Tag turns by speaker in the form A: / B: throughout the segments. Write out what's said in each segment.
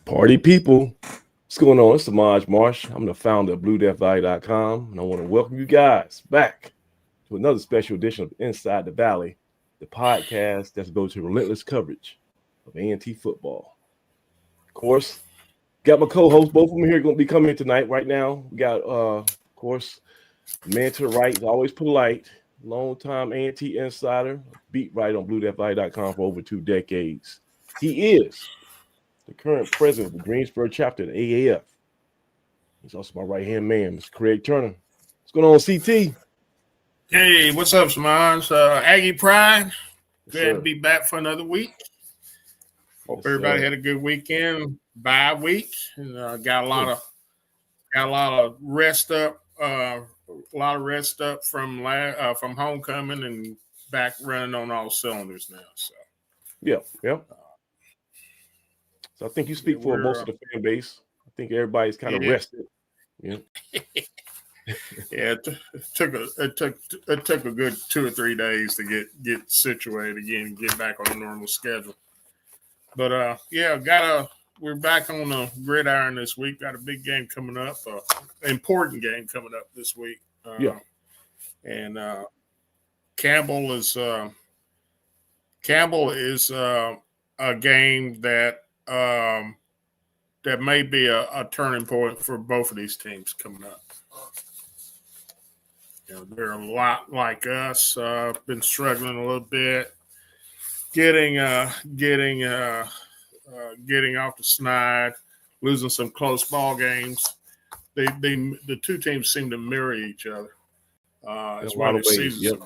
A: Party people, what's going on? It's Samaj Marsh. I'm the founder of BlueDeathValley.com, and I want to welcome you guys back to another special edition of Inside the Valley, the podcast that's devoted to relentless coverage of A&T football. Of course, got my co-hosts, both of them here going to be coming in tonight. Right now, we got, of course, the man to the right is always polite, longtime A&T insider, beat writer on BlueDeathValley.com for over 2 decades. He is the current president of the Greensboro chapter of the AAF. He's also my right-hand man, Mr. Craig Turner. What's going on, CT?
B: Hey, what's up, Samaj? Aggie Pride.
A: Yes,
B: Glad to be back for another week. Hope everybody had a good weekend, bye week, and got a lot of rest up. From homecoming and back running on all cylinders now. So
A: yeah. So I think you speak for most of the fan base. I think everybody's kind of rested. Yeah.
B: It took a good 2 or 3 days to get situated again and get back on a normal schedule. But we're back on the gridiron this week. Got a big game coming up, important game coming up this week. And Campbell is a game that may be a turning point for both of these teams coming up. They're a lot like us. Been struggling a little bit, getting off the snide, losing some close ball games. The two teams seem to mirror each other. As well as seasons ago.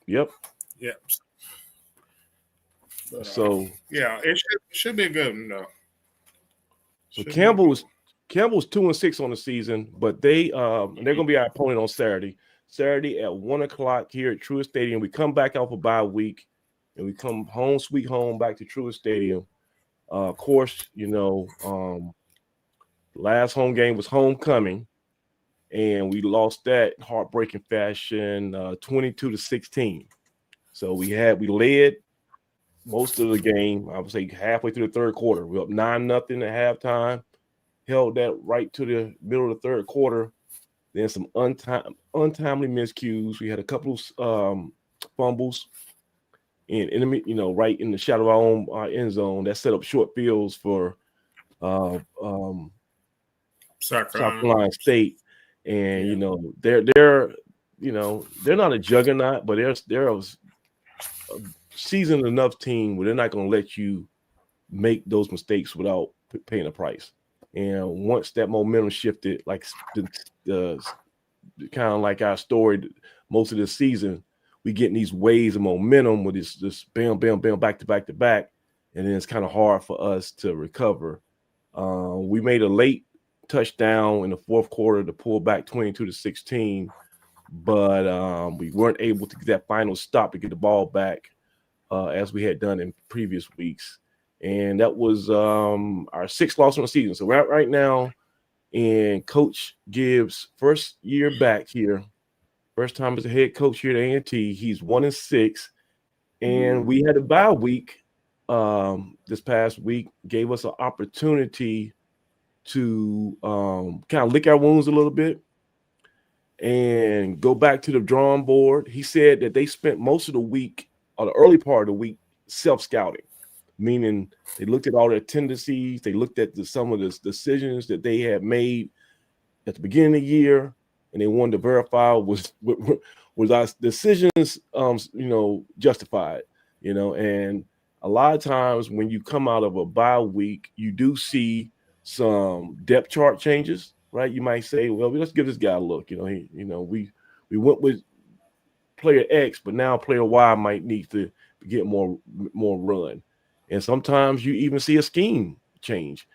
A: Yep.
B: But, it should be a good one, though.
A: So Campbell's 2-6 on the season, but they're going to be our opponent on Saturday. Saturday at 1:00 here at Truist Stadium. We come back off a bye week, and we come home, sweet home, back to Truist Stadium. Of course, last home game was homecoming, and we lost that heartbreaking fashion, 22-16. So we led most of the game. I would say halfway through the third quarter. We were up 9-0 at halftime. Held that right to the middle of the third quarter. Then some untimely miscues. We had a couple of fumbles and right in the shadow of our own end zone that set up short fields for South Carolina State. And they're not a juggernaut, but they're a seasoned enough team where they're not going to let you make those mistakes without paying a price. And once that momentum shifted, like the kind of like our story, most of the season, we get in these waves of momentum with this bam, bam, bam, back to back to back, and then it's kind of hard for us to recover. We made a late touchdown in the fourth quarter to pull back 22-16, but we weren't able to get that final stop to get the ball back as we had done in previous weeks. And that was our sixth loss on the season. So we're right now in Coach Gibbs' first year back here. First time as a head coach here at A&T. He's 1-6. And we had a bye week this past week. Gave us an opportunity to kind of lick our wounds a little bit and go back to the drawing board. He said that they spent most of the week, or the early part of the week, self-scouting. Meaning they looked at all their tendencies. They looked at some of the decisions that they had made at the beginning of the year, and they wanted to verify was our decisions, justified. And a lot of times when you come out of a bye week, you do see some depth chart changes, right? You might say, well, let's give this guy a look. We went with player X, but now player Y might need to get more run. And sometimes you even see a scheme change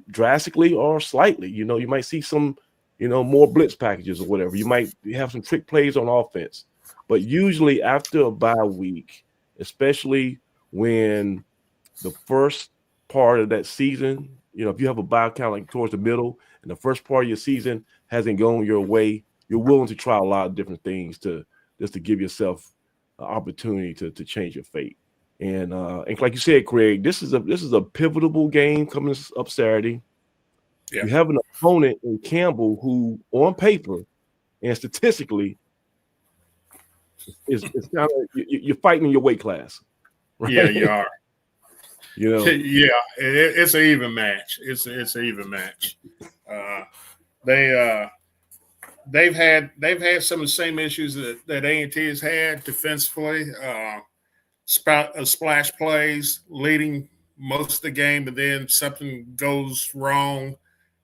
A: drastically or slightly. You might see some, more blitz packages or whatever. You might have some trick plays on offense. But usually after a bye week, especially when the first part of that season, if you have a bye kind of like towards the middle and the first part of your season hasn't gone your way, you're willing to try a lot of different things just to give yourself an opportunity to change your fate. And like you said, Craig, this is a pivotal game coming up Saturday.
B: Yeah.
A: You have an opponent in Campbell who, on paper and statistically, is kind of you're fighting in your weight class, right?
B: Yeah, you are.
A: You know,
B: yeah, it's an even match. It's an even match. They've had some of the same issues that A&T has had defensively. Splash plays leading most of the game, but then something goes wrong,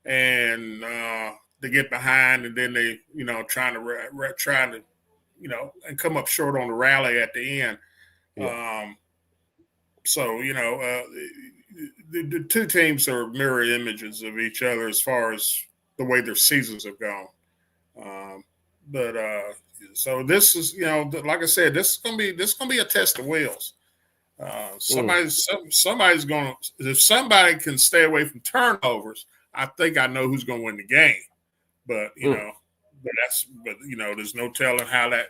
B: and they get behind, and then they trying to and come up short on the rally at the end.
A: yeah.
B: So the two teams are mirror images of each other as far as the way their seasons have gone. But so this is like I said, this is gonna be a test of wills. Somebody's going to, if somebody can stay away from turnovers, I think I know who's going to win the game. But there's no telling how that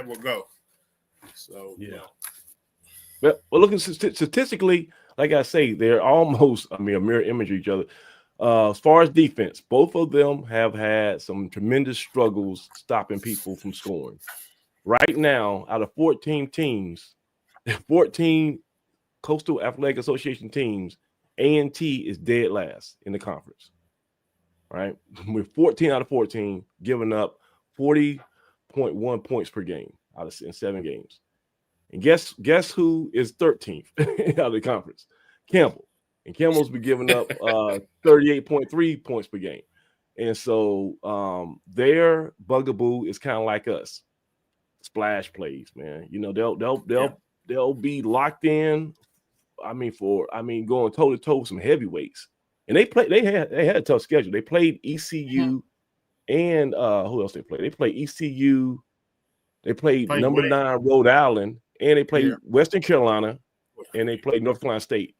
B: will go. So
A: yeah. But looking statistically, like I say, they're almost a mirror image of each other. As far as defense, both of them have had some tremendous struggles stopping people from scoring. Right now, out of 14 teams, 14 Coastal Athletic Association teams, A&T is dead last in the conference. Right? With 14 out of 14 giving up 40.1 points per game in 7 games. And guess who is 13th out of the conference? Campbell. And Campbell's been giving up 38.3 points per game. And so their bugaboo is kind of like us. Splash plays, man. They'll be locked in. Going toe to toe with some heavyweights. And they had a tough schedule. They played ECU and who else they played? They played ECU. They played number 9 Rhode Island, and they played Western Carolina, and they played North Carolina State.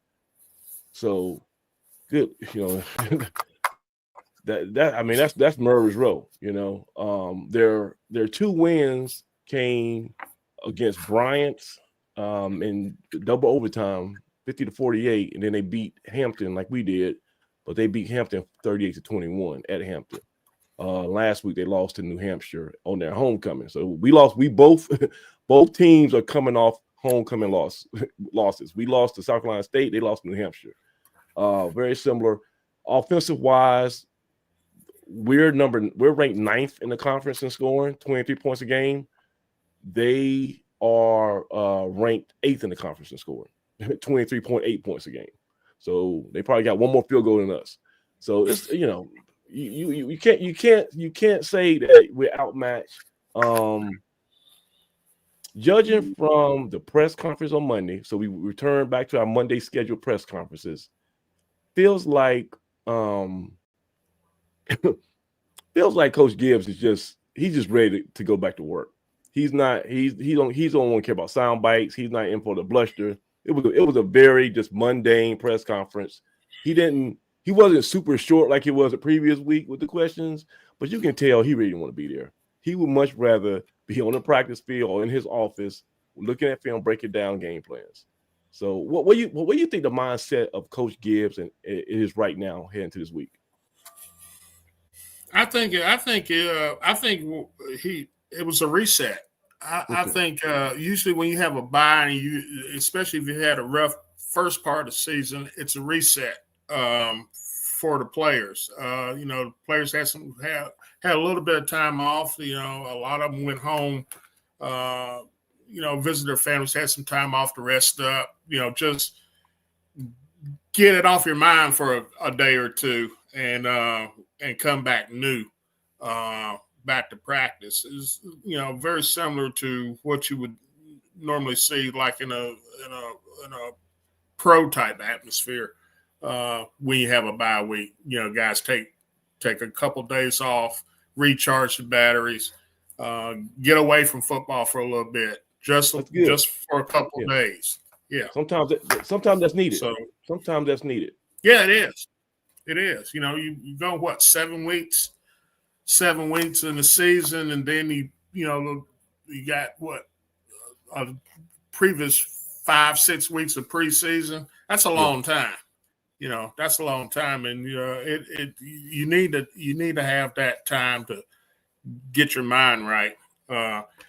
A: So good, that's murderer's row. Their 2 wins came against Bryant in double overtime, 50-48, and then they beat Hampton like we did, but they beat Hampton 38-21 at Hampton. Last week they lost to New Hampshire on their homecoming. So we lost. We both teams are coming off homecoming losses. We lost to South Carolina State. They lost to New Hampshire. Very similar. Offensive wise, we're ranked 9th in the conference in scoring, 23 points a game. They are ranked 8th in the conference in scoring, 23.8 points a game. So they probably got one more field goal than us. So it's you can't say that we're outmatched. Judging from the press conference on Monday, so we return back to our Monday scheduled press conferences. Feels like Coach Gibbs is just ready to go back to work. He don't want to care about sound bites. He's not in for the bluster. It was a very just mundane press conference. He wasn't super short like it was the previous week with the questions, but you can tell he really didn't want to be there. He would much rather be on the practice field or in his office looking at film, breaking down game plans. So what do you think the mindset of Coach Gibbs is right now heading to this week?
B: I think it was a reset. I think usually when you have a bye, and especially if you had a rough first part of the season, it's a reset for the players. The players had a little bit of time off. A lot of them went home. Visit their families, had some time off to rest up. Just get it off your mind for a day or two, and come back new. Back to practice is very similar to what you would normally see like in a pro type atmosphere when you have a bye week. Guys take a couple days off, recharge the batteries, get away from football for a little bit, just for a couple days. Yeah,
A: sometimes that's needed. Sometimes that's needed.
B: Yeah, it is. It is. You go 7 weeks. 7 weeks in the season, and then you got previous 5-6 weeks of preseason. That's a long time. That's a long time, and you need to have that time to get your mind right.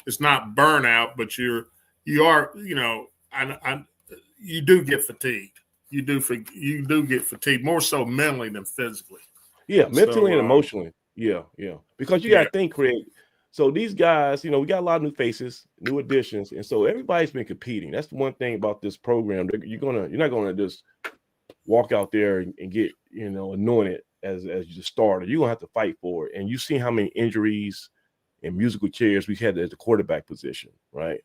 B: It's not burnout, but you do get fatigued. You do get fatigued more so mentally than physically.
A: Yeah, mentally and emotionally. Yeah. Because you got to think, Craig. So these guys, we got a lot of new faces, new additions, and so everybody's been competing. That's the one thing about this program. You're not gonna just walk out there and get anointed as the starter. You're gonna have to fight for it. And you've seen how many injuries and musical chairs we had at the quarterback position, right?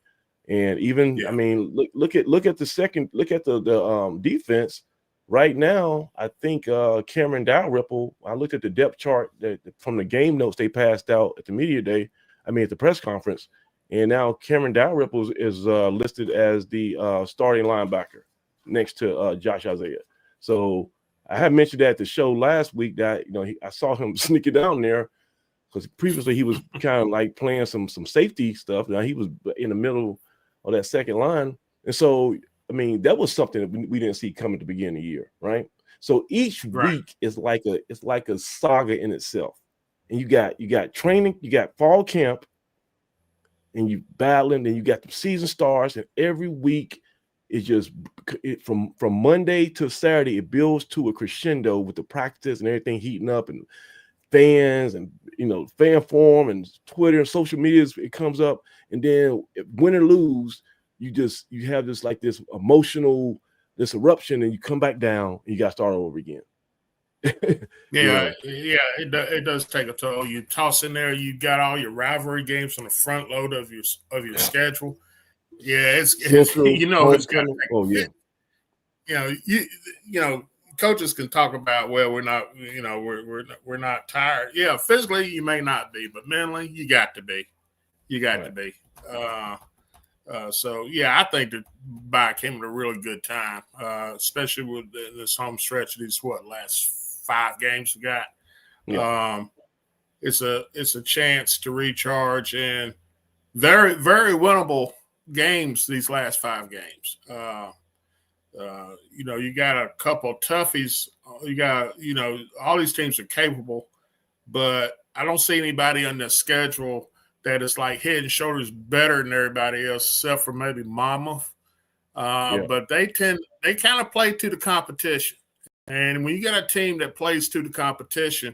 A: And even I mean, look at the defense. Right now, I think Cameron Dalrymple, I looked at the depth chart from the game notes they passed out at the media day, at the press conference, and now Cameron Dalrymple is listed as the starting linebacker next to Josh Isaiah. So I had mentioned that at the show last week that I saw him sneaking down there because previously he was kind of like playing some safety stuff. Now he was in the middle of that second line, and so that was something that we didn't see coming at the beginning of the year, right? So each week is like a saga in itself, and you got training, you got fall camp, and you battling, and you got the season starts, and every week is just from Monday to Saturday, it builds to a crescendo with the practice and everything heating up, and fans and fan forum and Twitter and social media, it comes up, and then win or lose, you have this emotional eruption, and you come back down and you got to start over again.
B: It does take a toll. You toss in there, you got all your rivalry games on the front load of your schedule. Yeah, it's coming. Oh yeah. Coaches can talk about, well, we're not, we're not tired. Yeah, physically you may not be, but mentally you got to be. You got to be. So yeah, I think that bye came at a really good time, especially with this home stretch. These last 5 games we got. Yeah. It's a chance to recharge, and very, very winnable games. These last 5 games. You got a couple of toughies. You got, all these teams are capable, but I don't see anybody on the schedule that is like head and shoulders better than everybody else, except for maybe Monmouth. But they kind of play to the competition. And when you got a team that plays to the competition,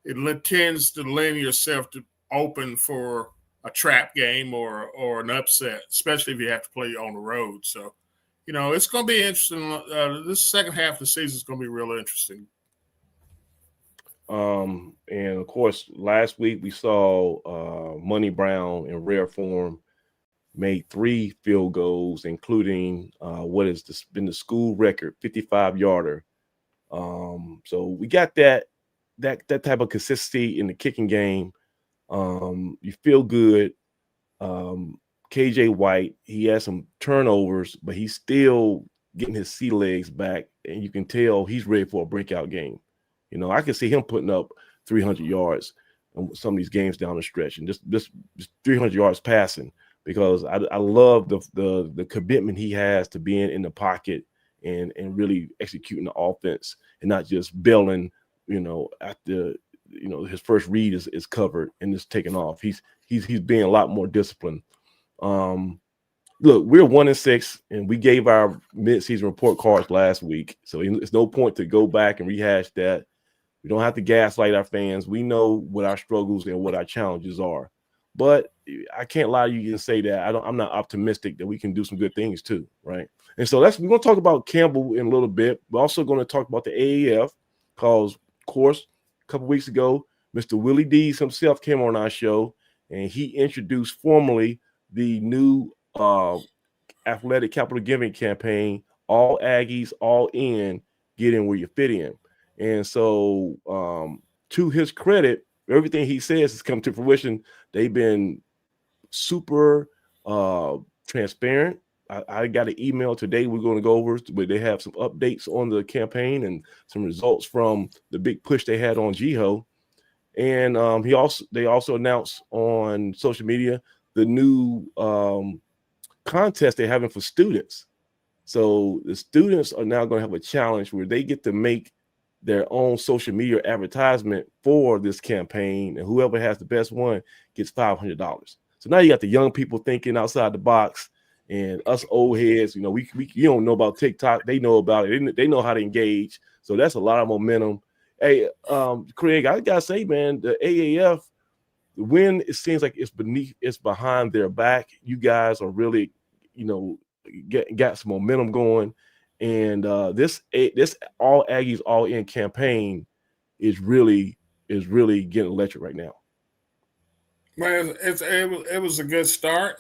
B: it tends to lend yourself to open for a trap game or an upset, especially if you have to play on the road. So, it's going to be interesting. This second half of the season is going to be real interesting.
A: And of course, last week we saw Money Brown in rare form made 3 field goals, including what has been the school record 55-yarder. So we got that type of consistency in the kicking game. You feel good. KJ White, he has some turnovers, but he's still getting his sea legs back, and you can tell he's ready for a breakout game. I can see him putting up 300 yards in some of these games down the stretch, and just 300 yards passing, because I love the commitment he has to being in the pocket and really executing the offense and not just bailing, after his first read is covered and it's taken off. He's being a lot more disciplined. Look, we're 1-6, and we gave our midseason report cards last week, so it's no point to go back and rehash that. We don't have to gaslight our fans. We know what our struggles and what our challenges are, but I can't lie to you and say that I'm not optimistic that we can do some good things too, right? And so we're going to talk about Campbell in a little bit. We're also going to talk about the AAF, because, of course, a couple weeks ago, Mr. Willie Dees himself came on our show, and he introduced formally the new athletic capital giving campaign, All Aggies, All In, Get In Where You Fit In. And so to his credit, everything he says has come to fruition. They've been super transparent. I got an email today we're going to go over where they have some updates on the campaign and some results from the big push they had on GHO. And they also announced on social media the new contest they're having for students. So the students are now going to have a challenge where they get to make their own social media advertisement for this campaign, and whoever has the best one gets $500. So now you got the young people thinking outside the box, and us old heads, we you don't know about TikTok, they know about it, they know how to engage. So that's a lot of momentum. Hey, Craig, I gotta say, man, the AAF, when it seems like it's behind their back, you guys are really, got some momentum going, and this all Aggies all in campaign is really getting electric right now.
B: Well, it was a good start.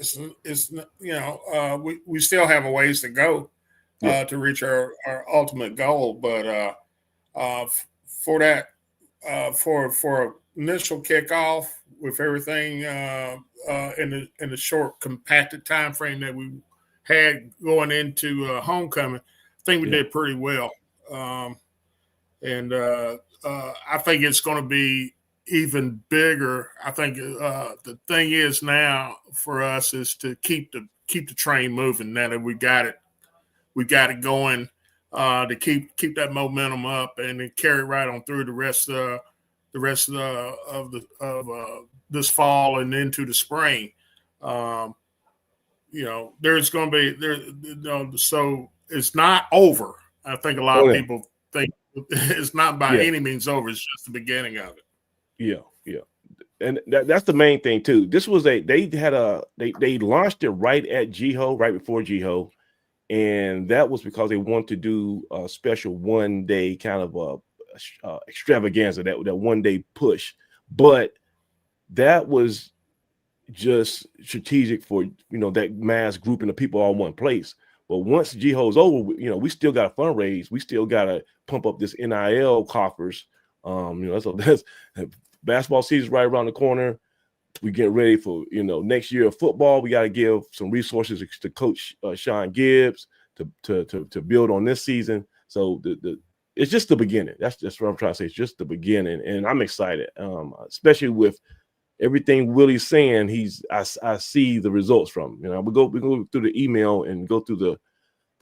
B: We still have a ways to go to reach our ultimate goal, but for that for initial kickoff with everything in the short compacted time frame that we had going into homecoming, I think we did pretty well, and I think it's going to be even bigger. I think the thing is now for us is to keep the train moving. Now that we got it going, to keep that momentum up and then carry right on through the rest of this fall and into the spring. There's going to be so it's not over. I think a lot of people think it's not by any means over. It's just the beginning of it.
A: Yeah. And that's the main thing too. This was they launched it right at GHO, right before GHO. And that was because they wanted to do a special 1 day kind of extravaganza, that 1 day push. But that was just strategic for, that mass grouping of people all in one place. But once GHO is over, we still got to fundraise. We still got to pump up this NIL coffers. That's basketball season's right around the corner. We get ready for, next year of football. We got to give some resources to Coach Sean Gibbs to build on this season. So it's just the beginning. That's what I'm trying to say. It's just the beginning, and I'm excited, especially with everything Willie's saying. I see the results from. We go through the email and go through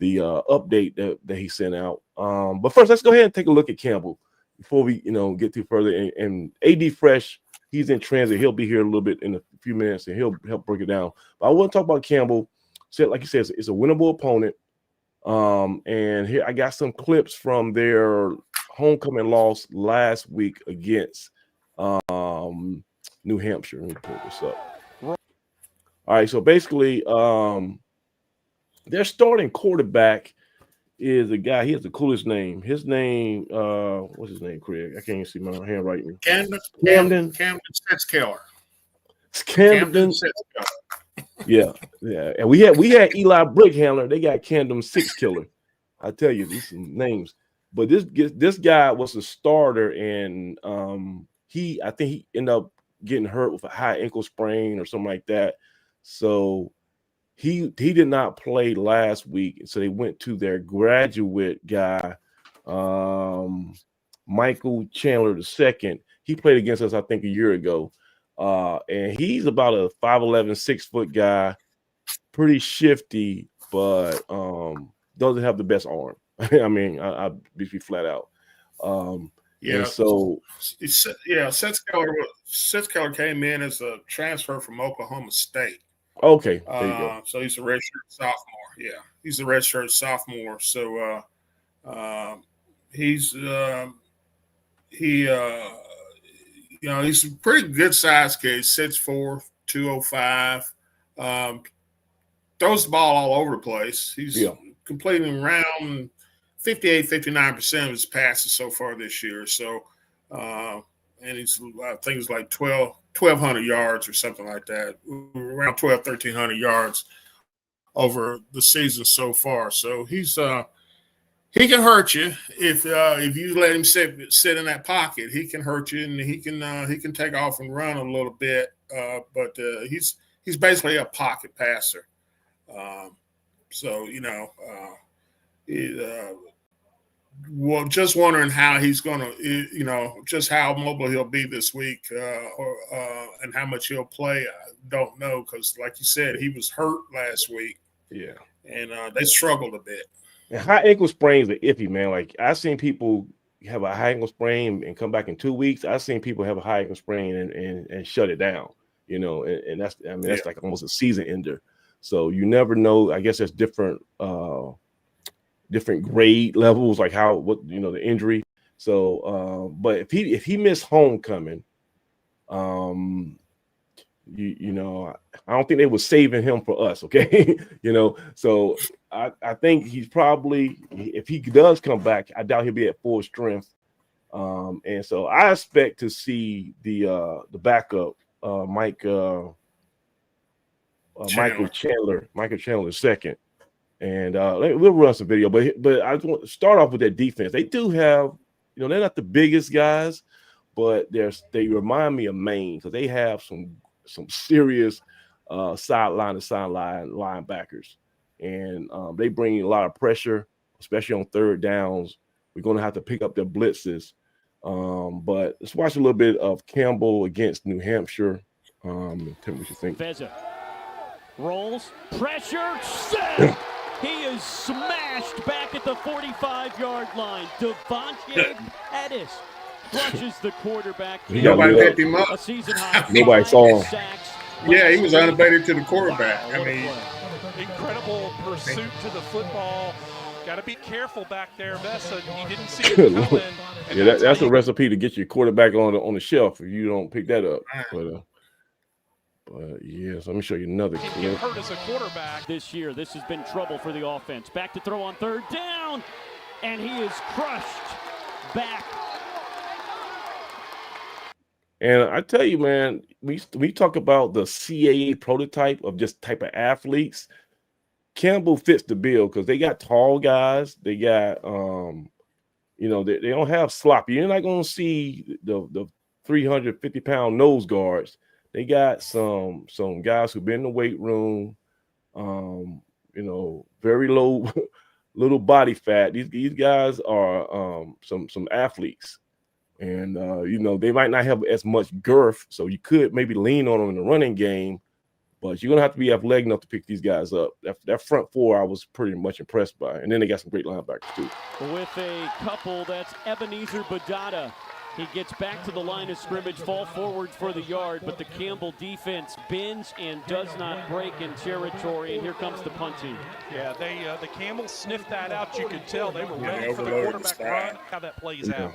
A: the update that he sent out. But first, let's go ahead and take a look at Campbell before we get too further. And AD Fresh, he's in transit. He'll be here a little bit in a few minutes, and he'll help break it down. But I want to talk about Campbell. Like you said, it's a winnable opponent. And here I got some clips from their homecoming loss last week against New Hampshire. Let me pull this up. All right, so basically, their starting quarterback is a guy. He has the coolest name. His name, what's his name, Craig? I can't even see my handwriting.
B: Camden Sitzkeller.
A: Camden Sitzkeller. Yeah. And we had Eli Brickhandler. They got Camden Sixkiller. I tell you, these some names. But this guy was a starter, and I think he ended up getting hurt with a high ankle sprain or something like that. So he did not play last week. So they went to their graduate guy, Michael Chandler II. He played against us, I think, a year ago. And he's about a 5'11", 6-foot guy, pretty shifty, but doesn't have the best arm. I mean, I'll be flat out. So
B: Sitzkeller came in as a transfer from Oklahoma State.
A: Okay, there you go.
B: So he's a redshirt sophomore. Yeah, he's a redshirt sophomore. So he's he's a pretty good size kid. 6'4", 205. Throws the ball all over the place. He's completing around 58, 59% of his passes so far this year. So, and he's, I think it's like 1,200 yards or something like that, around 1,300 yards over the season so far. So he can hurt you if you let him sit in that pocket. He can hurt you, and he can take off and run a little bit. But he's basically a pocket passer. Well, just wondering how he's going to, just how mobile he'll be this week, and how much he'll play. I don't know, because, like you said, he was hurt last week.
A: Yeah.
B: and they struggled a bit.
A: And high ankle sprains are iffy, man. Like I've seen people have a high ankle sprain and come back in 2 weeks. I've seen people have a high ankle sprain and shut it down, and that's that's like almost a season ender. So you never know. I guess there's different grade levels, like the injury. So but if he missed homecoming, I don't think they were saving him for us, okay? So I think he's probably, if he does come back, I doubt he'll be at full strength. And so I expect to see the backup, Michael Chandler second. And we'll run some video, but I just want to start off with that defense. They do have, they're not the biggest guys, but they remind me of Maine because they have some serious sideline to sideline linebackers, and they bring a lot of pressure, especially on third downs. We're going to have to pick up their blitzes, but let's watch a little bit of Campbell against New Hampshire. Tell me what you think.
C: Vezza rolls, pressure, set. He is smashed back at the 45-yard line. Devontae Pettis crushes the quarterback.
B: Nobody picked him up.
C: A season high.
B: Nobody
A: saw him.
B: Yeah, he was unabated to the quarterback.
D: Incredible pursuit to the football. Got to be careful back there, Vessa. He didn't see it coming.
A: Yeah, that's a recipe to get your quarterback on the shelf if you don't pick that up. But yes, let me show you another clip.
D: Get hurt as a quarterback
C: this year. This has been trouble for the offense. Back to throw on third down, and he is crushed back.
A: And I tell you, man, we talk about the CAA prototype of just type of athletes. Campbell fits the bill because they got tall guys. They got, they don't have sloppy. You're not going to see the 350-pound nose guards. They got some guys who've been in the weight room, very low, little body fat. These guys are some athletes. And, they might not have as much girth, so you could maybe lean on them in the running game, but you're going to have to be athletic enough to pick these guys up. That front four I was pretty much impressed by. And then they got some great linebackers, too.
C: With a couple, that's Ebenezer Badada. He gets back to the line of scrimmage, fall forward for the yard, but the Campbell defense bends and does not break in territory, and here comes the punting.
D: Yeah, the Campbell sniffed that out. You could tell they were ready for the quarterback run. How that plays out.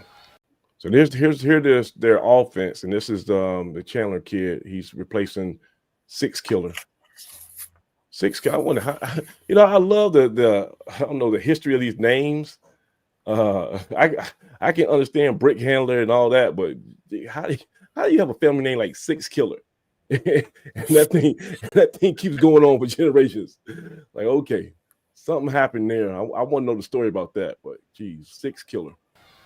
A: So here's their offense, and this is the Chandler kid. He's replacing Six Killer. I wonder how. I love the history of these names. I can understand brick handler and all that, but how do you have a family name like Six Killer? And that thing keeps going on for generations. Like, okay, something happened there. I want to know the story about that, but geez, Six Killer.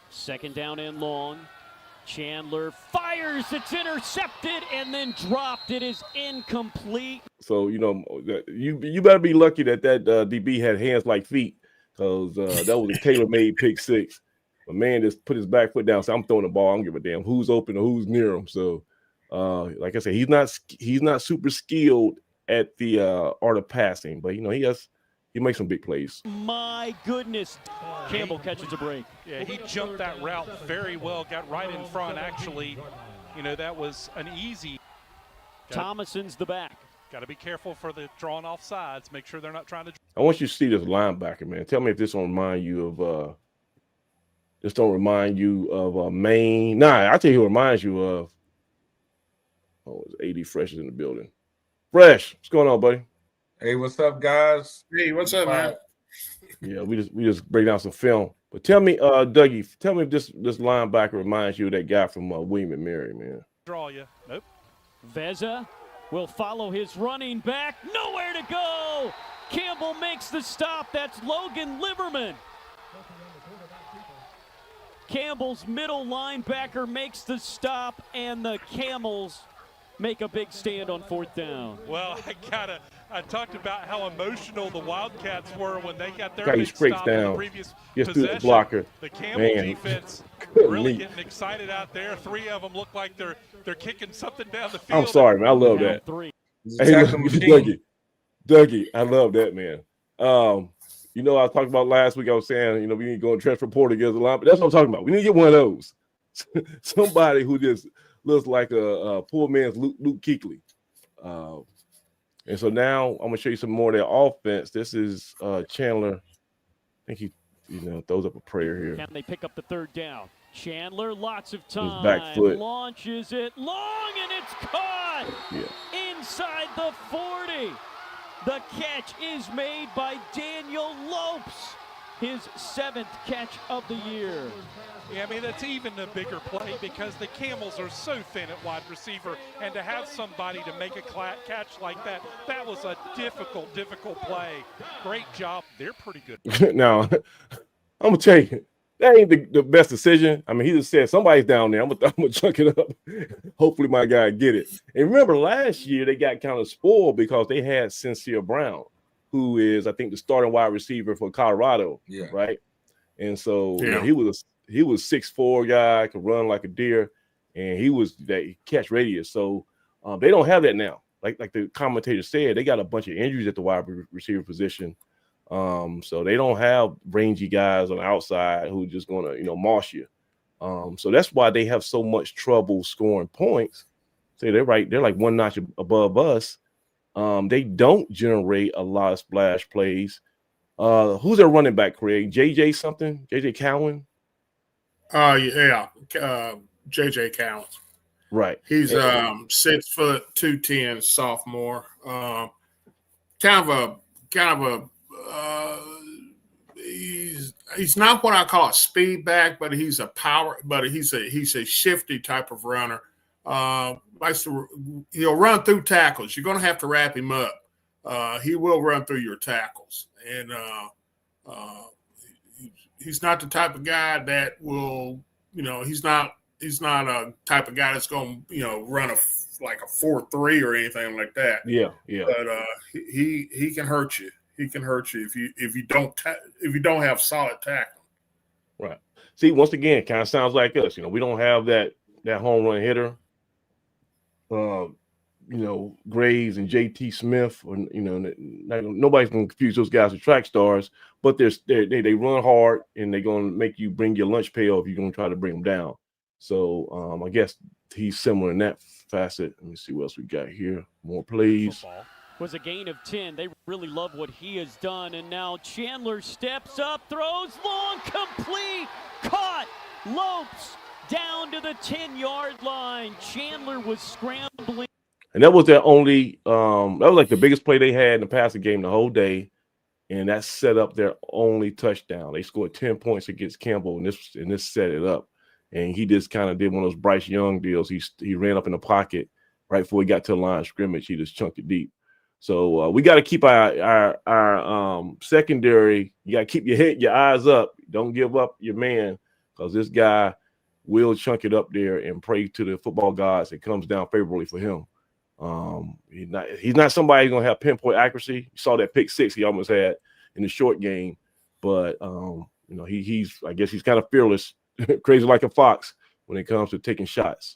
C: Second down and long. Chandler fires. It's intercepted and then dropped. It is incomplete.
A: So, you better be lucky that DB had hands like feet, because that was a tailor-made pick six. A man just put his back foot down. So I'm throwing the ball. I don't give a damn who's open or who's near him. So, like I said, he's not super skilled at the art of passing, but he makes some big plays.
C: My goodness. Campbell catches a break.
D: Yeah, he jumped that route very well, got right in front, actually. That was an easy.
C: Thomason's the back.
D: Got to be careful for the drawn off sides. Make sure they're not trying to.
A: I want you to see this linebacker, man. Tell me if this don't remind you of Maine. Nah, I'll tell you who it reminds you of. Oh, it's 80 Fresh is in the building. Fresh, what's going on, buddy?
E: Hey, what's up, guys?
B: Hey, what's up, man?
A: Yeah, we just break down some film. But tell me, Dougie, if this linebacker reminds you of that guy from William and Mary, man.
D: Draw you. Nope.
C: Vezza will follow his running back. Nowhere to go. Campbell makes the stop. That's Logan Liverman. Campbell's middle linebacker makes the stop, and the Camels make a big stand on fourth down.
D: Well, I talked about how emotional the Wildcats were when they got their
A: big
D: big stop in the previous possession.
A: The blocker.
D: The Campbell defense really getting excited out there. Three of them look like they're kicking something down the field.
A: I'm sorry, man. I love that.
C: Three.
A: Hey, Dougie, I love that, man. You know, I talked about last week. I was saying, you know, we need to go and transfer portal against the line, but that's what I'm talking about. We need to get one of those. Somebody who just looks like a poor man's Luke Kuechly. And so now I'm gonna show you some more of their offense. This is Chandler. I think he, throws up a prayer here.
C: Can they pick up the third down? Chandler, lots of time.
A: His back foot.
C: Launches it long, and it's caught inside the 40. The catch is made by Daniel Lopes, his 7th catch of the year.
D: Yeah, I mean, that's even a bigger play because the Camels are so thin at wide receiver, and to have somebody to make a catch like that, that was a difficult play. Great job. They're pretty good.
A: Now, I'm going to tell you, that ain't the best decision. I mean, he just said, somebody's down there. I'm gonna chunk it up. Hopefully my guy get it. And remember, last year they got kind of spoiled because they had Sincere Brown, who is, I think, the starting wide receiver for Colorado, right? And so he was 6'4" guy, could run like a deer, and he was that catch radius. So they don't have that now. Like the commentator said, they got a bunch of injuries at the wide receiver position. So they don't have rangy guys on the outside who are just gonna, moss you. So that's why they have so much trouble scoring points. So they're like one notch above us. They don't generate a lot of splash plays. Who's their running back, Craig? JJ Cowan?
B: JJ Cowan.
A: Right.
B: He's 6 foot 210 sophomore. He's not what I call a speed back, but he's a power. But he's a shifty type of runner. He'll run through tackles. You're going to have to wrap him up. He will run through your tackles, and he's not the type of guy that will. He's not a type of guy that's going to run like a 4.3 or anything like that.
A: Yeah.
B: But he can hurt you. He can hurt you if you don't have solid tackling.
A: Right. See, once again, it kind of sounds like us. We don't have that home run hitter. Graves and JT Smith, or nobody's gonna confuse those guys with track stars, but they run hard and they're gonna make you bring your lunch pail if you're gonna try to bring them down. So I guess he's similar in that facet. Let me see what else we got here. More plays.
C: Football was a gain of 10. They really love what he has done, and now Chandler steps up, throws long, complete, caught. Lopes down to the 10-yard line. Chandler was scrambling.
A: And that was their only that was like the biggest play they had in the passing game the whole day. And that set up their only touchdown. They scored 10 points against Campbell, and this set it up. And he just kind of did one of those Bryce Young deals. He ran up in the pocket right before he got to the line of scrimmage. He just chunked it deep. So we got to keep our secondary. You got to keep your eyes up. Don't give up your man, because this guy will chunk it up there and pray to the football gods. It comes down favorably for him. He's not somebody who's gonna have pinpoint accuracy. You saw that pick six he almost had in the short game, but he's I guess he's kind of fearless, crazy like a fox when it comes to taking shots.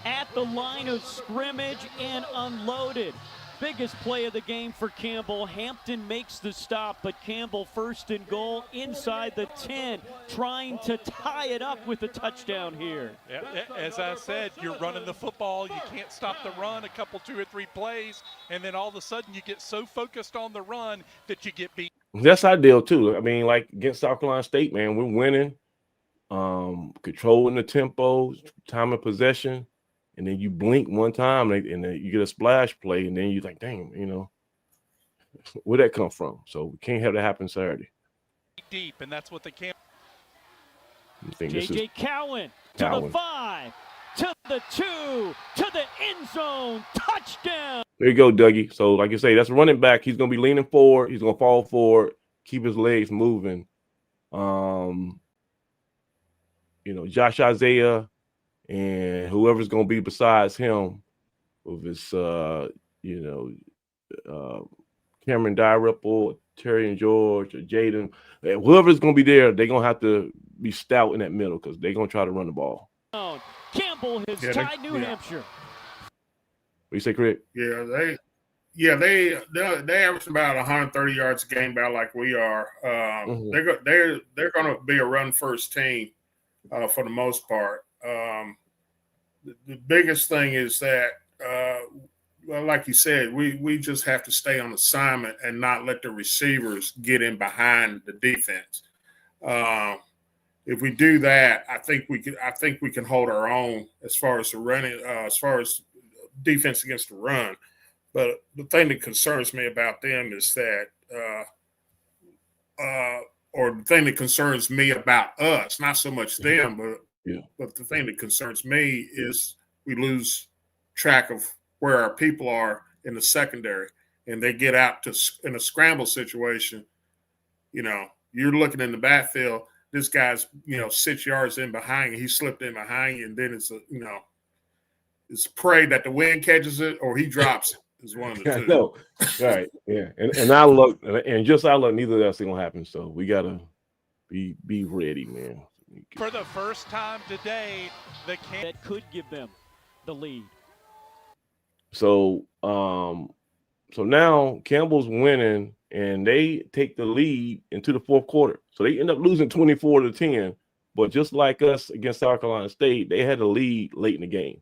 C: At the line of scrimmage and unloaded. Biggest play of the game for Campbell. Hampton makes the stop, but Campbell first and goal inside the 10, trying to tie it up with a touchdown here.
D: As I said, you're running the football. You can't stop the run a couple, 2 or 3 plays, and then all of a sudden you get so focused on the run that you get beat.
A: That's ideal too. I mean, like against South Carolina State, man, we're winning, controlling the tempo, time of possession. And then you blink one time, and then you get a splash play, and then you're like, dang, where'd that come from? So we can't have that happen Saturday.
D: Deep, and that's what they can't.
C: JJ Cowan to the 5, to the 2, to the end zone, touchdown.
A: There you go, Dougie. So like you say, that's a running back. He's going to be leaning forward. He's going to fall forward, keep his legs moving. Josh Isaiah, and whoever's going to be besides him, with his, Cameron Dye-Ripple, Terry and George, or Jaden, whoever's going to be there, they're going to have to be stout in that middle because they're going to try to run the ball.
C: Campbell has tied New Hampshire.
A: What do you say, Craig?
B: Yeah, Yeah, they average about 130 yards a game, about like we are. They're going to be a run first team for the most part. The biggest thing is that, well, like you said, we just have to stay on assignment and not let the receivers get in behind the defense. If we do that, I think we can hold our own as far as the running, as far as defense against the run. But the thing that concerns me about them is that, or the thing that concerns me about us, not so much them, but the thing that concerns me is we lose track of where our people are in the secondary, and they get out in a scramble situation. You're looking in the backfield. This guy's 6 yards in behind you. He slipped in behind you, and then it's prayed that the wind catches it or he drops it. Is one of the two.
A: I know. Right. Yeah. And I look, and just I look, neither of that's gonna happen. So we gotta be ready, man.
D: For the first time today,
C: that could give them the lead.
A: So so now Campbell's winning and they take the lead into the fourth quarter. So they end up losing 24-10. But just like us against South Carolina State, they had a lead late in the game.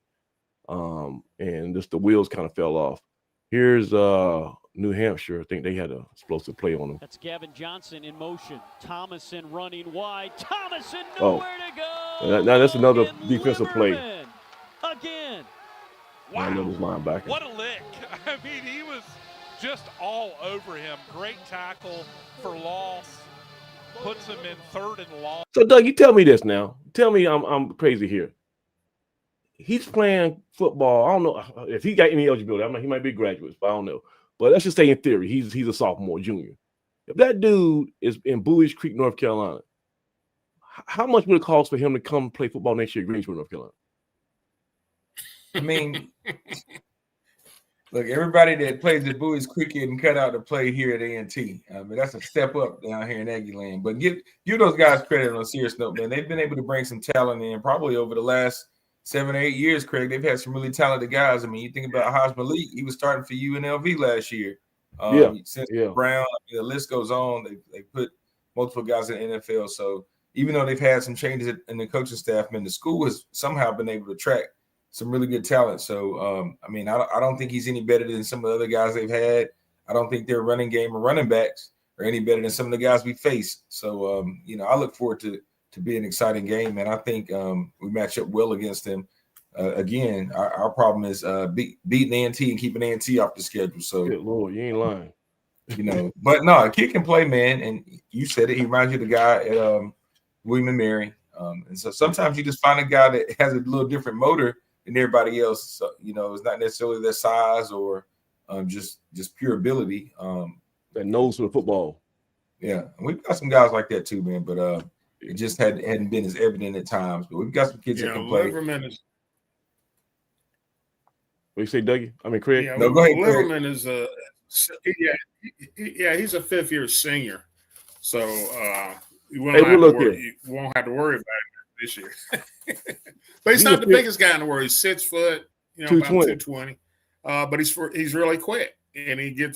A: And just the wheels kind of fell off. Here's New Hampshire. I think they had an explosive play on them.
C: That's Gavin Johnson in motion. Thomason running wide. Thomason nowhere to go.
A: Now that's another defensive play.
C: Again.
D: Wow.
A: Linebacker.
D: What a lick. I mean, he was just all over him. Great tackle for loss. Puts him in 3rd and long.
A: So, Doug, you tell me this now. Tell me I'm crazy here. He's playing football. I don't know if he got any eligibility. He might be a graduate, but I don't know. But let's just say in theory, he's a sophomore, junior. If that dude is in Bowie Creek, North Carolina, how much would it cost for him to come play football next year in Greensboro, North Carolina?
E: I mean, look, everybody that plays at Bowie's Creek and cut out to play here at A&T. I mean, that's a step up down here in Aggie Land. But give those guys credit on a serious note, man. They've been able to bring some talent in probably over the last 7 or 8 years, Craig. They've had some really talented guys. I mean, you think about Haj Malik, he was starting for UNLV last year. Since Brown, I mean, the list goes on. They put multiple guys in the NFL. So even though they've had some changes in the coaching staff, the school has somehow been able to attract some really good talent. So, I mean, I don't think he's any better than some of the other guys they've had. I don't think their running game or running backs are any better than some of the guys we face. So, I look forward to be an exciting game, and I think we match up well against them. Again, our problem is beating A&T and keeping A&T off the schedule. So,
A: good Lord, you ain't lying.
E: But no, a kid can play, man. And you said it. He reminds you of the guy at William & Mary. And so sometimes you just find a guy that has a little different motor than everybody else. So, it's not necessarily their size or just pure ability.
A: That nose for the football.
E: Yeah, and we've got some guys like that too, man. But it just hadn't been as evident at times. But we've got some kids that can play.
B: Liverman is.
A: What you say, Dougie? I mean, Craig.
B: Yeah,
E: no, go ahead.
B: Liverman is he's a 5th-year senior, so you won't have to worry about it this year. But he's not the biggest guy in the world. He's 6 foot, about 220. But he's really quick, and he's got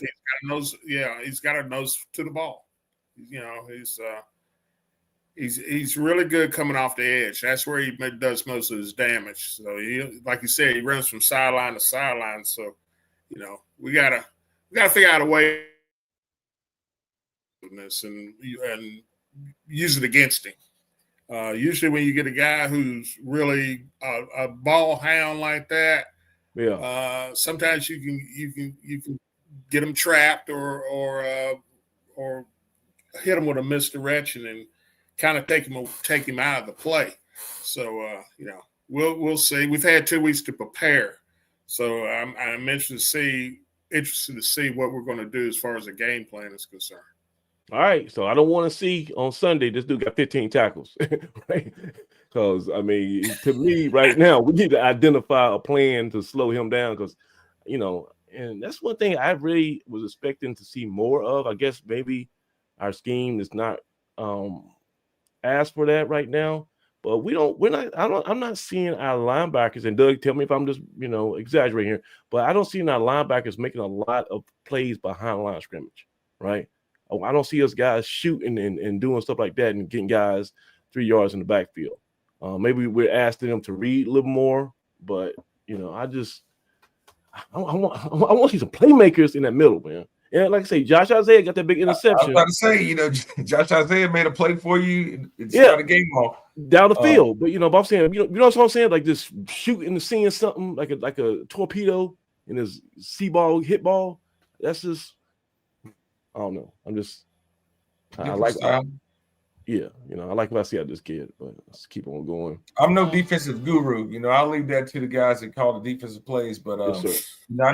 B: a nose to the ball. He's really good coming off the edge. That's where he does most of his damage. So like you said, he runs from sideline to sideline. So, we gotta figure out a way and use it against him. Usually, when you get a guy who's really a ball hound like that, sometimes you can get him trapped or hit him with a misdirection and kind of take him out of the play. So we'll see. We've had 2 weeks to prepare, so I'm interested to see what we're going to do as far as the game plan is concerned.
A: All right, so I don't want to see on Sunday this dude got 15 tackles, right? Because I mean, to me, right now, we need to identify a plan to slow him down. Because and that's one thing I really was expecting to see more of. I guess maybe our scheme is not asked for that right now, But I'm not seeing our linebackers, and Doug, tell me if I'm just, exaggerating here, but I don't see our linebackers making a lot of plays behind the line of scrimmage, right? I don't see us guys shooting and doing stuff like that and getting guys 3 yards in the backfield. Maybe we're asking them to read a little more, but I want to see some playmakers in that middle, man. And like I say, Josh Isaiah got that big interception.
E: I was about to say, Josh Isaiah made a play for you and started the game off
A: down the field. But but I'm saying, you know what I'm saying? Like just shooting and seeing something like a torpedo in his C-ball hit ball. That's just, I don't know. I like what I see out of this kid, but let's keep on going.
E: I'm no defensive guru. I'll leave that to the guys that call the defensive plays. But I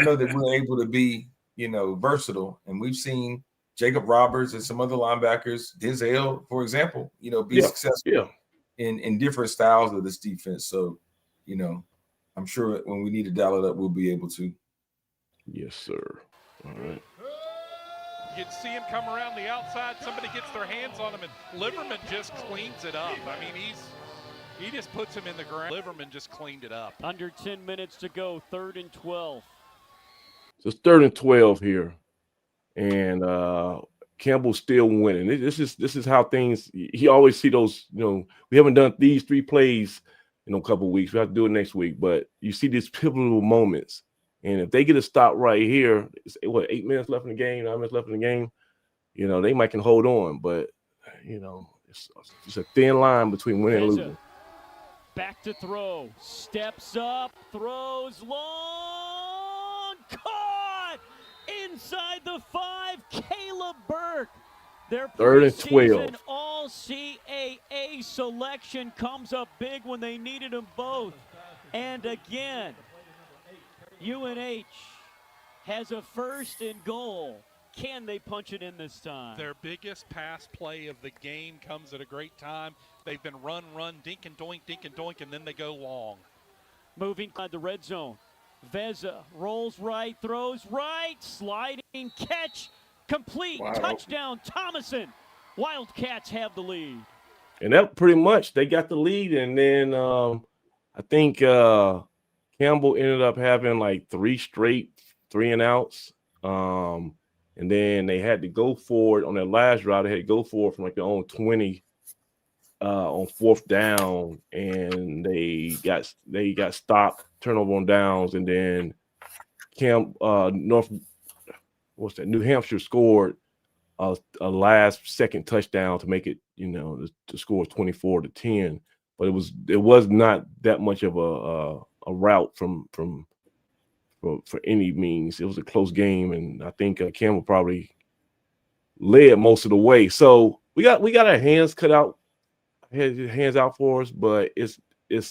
E: know that we're able to be, versatile. And we've seen Jacob Roberts and some other linebackers, Denzel, for example, be successful in different styles of this defense. So, I'm sure when we need to dial it up, we'll be able to.
A: Yes, sir. All right.
D: You can see him come around the outside. Somebody gets their hands on him, and Liverman just cleans it up. I mean, he just puts him in the ground. Liverman just cleaned it up.
C: Under 10 minutes to go, 3rd and 12.
A: So it's 3rd and 12 here, and Campbell's still winning. This is how things. He always see those. We haven't done these 3 plays in a couple of weeks. We have to do it next week. But you see these pivotal moments. And if they get a stop right here, 8 minutes left in the game, 9 minutes left in the game, they might can hold on. But, it's a thin line between winning and losing.
C: Back to throw. Steps up, throws long. Caught! Inside the 5, Caleb Burke. Their
A: 3rd and 12.
C: All-CAA selection comes up big when they needed them both. And again, UNH has a 1st and goal. Can they punch it in this time?
D: Their biggest pass play of the game comes at a great time. They've been run, dink and doink, and then they go long.
C: Moving by the red zone. Veza rolls right, throws right, sliding catch, complete, touchdown, Thomason. Wildcats have the lead.
A: And that pretty much, they got the lead, and then I think Campbell ended up having like 3 straight 3-and-outs. And then they had to go forward on their last drive. They had to go forward from like their own 20 on 4th down, and they got stopped, turnover on downs, and then New Hampshire scored a last-second touchdown to make it, to score 24-10. But it was not that much of a route for any means. It was a close game, and I think Campbell probably led most of the way. So we got our hands out for us, but it's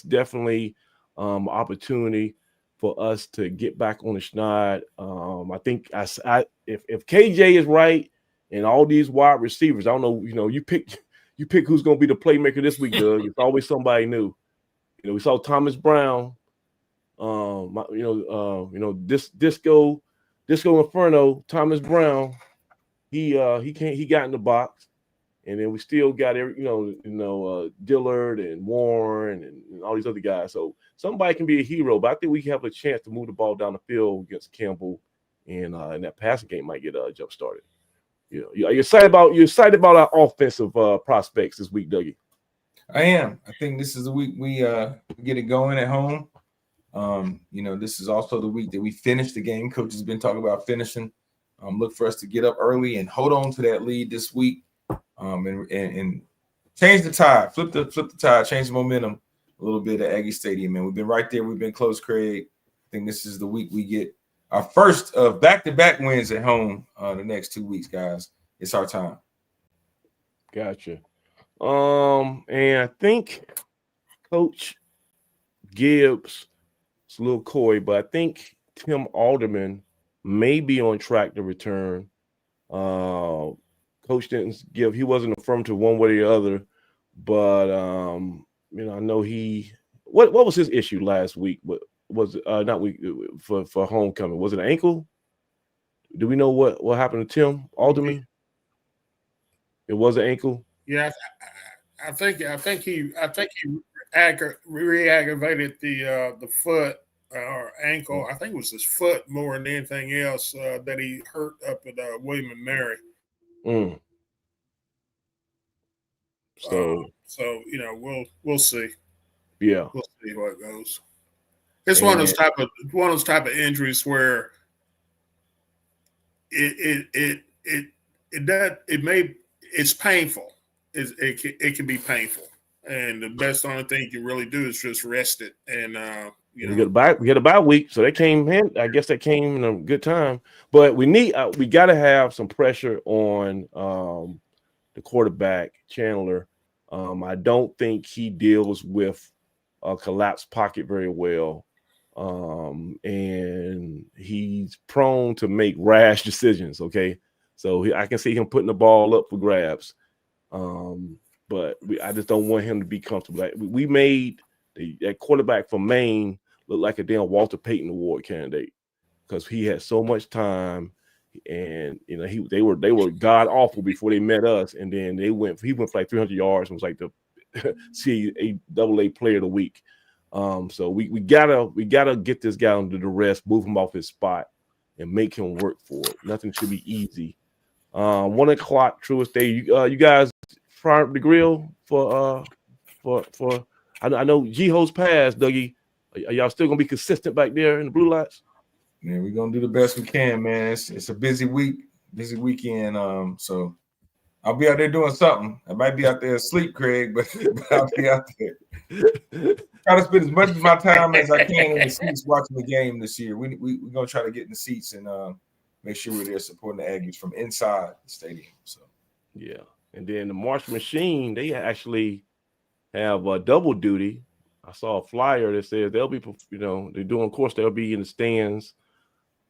A: definitely opportunity for us to get back on the schneid. I think if KJ is right and all these wide receivers, I don't know, you pick who's going to be the playmaker this week, Doug. It's always somebody new. We saw Thomas Brown. Disco Inferno, Thomas Brown. He got in the box, and then we still got Dillard and Warren and all these other guys. So somebody can be a hero, but I think we have a chance to move the ball down the field against Campbell, and that passing game might get jump started. You're excited about our offensive prospects this week, Dougie?
E: I am. I think this is the week we get it going at home. This is also the week that we finish the game. Coach has been talking about finishing. Look for us to get up early and hold on to that lead this week, and change the tide, flip the tide, change the momentum a little bit at Aggie Stadium. And we've been right there. We've been close, Craig. I think this is the week we get our first of back-to-back wins at home. The next 2 weeks, guys. It's our time.
A: Gotcha. And I think Coach Gibbs, it's a little coy, but I think Tim Alderman may be on track to return. Coach didn't he wasn't affirmative one way or the other, but I know what was his issue last week? What was it not week for homecoming? Was it an ankle? Do we know what happened to Tim Alderman? It was an ankle.
B: Yeah, I think he re-aggravated the foot or ankle. I think it was his foot more than anything else that he hurt up at William and Mary.
A: So
B: we'll see.
A: Yeah,
B: we'll see how it goes. It's one of those type of injuries where it's painful. It can be painful, and the best only thing you can really do is just rest it. And
A: we get a bye week, so that came in. I guess that came in a good time. But we got to have some pressure on the quarterback Chandler. I don't think he deals with a collapsed pocket very well. And he's prone to make rash decisions. Okay. So I can see him putting the ball up for grabs. But I just don't want him to be comfortable. Like we made that quarterback from Maine look like a damn Walter Payton Award candidate because he had so much time, and they were god awful before they met us, and then he went for like 300 yards and was like the CAA player of the week. So we gotta get this guy under the rest, move him off his spot, and make him work for it. Nothing should be easy. 1 o'clock, Truist Day. You guys fire up the grill for I know G-Ho's passed, Dougie. Are y'all still gonna be consistent back there in the blue lights?
E: Man, we're gonna do the best we can, man. It's a busy weekend. So I'll be out there doing something. I might be out there asleep, Craig, but I'll be out there. Try to spend as much of my time as I can in the seats watching the game this year. We're gonna try to get in the seats and make sure we're there supporting the Aggies from inside the stadium. So
A: yeah, and then the March Machine, they actually have double duty. I saw a flyer that says they'll be, they're doing. Of course, they'll be in the stands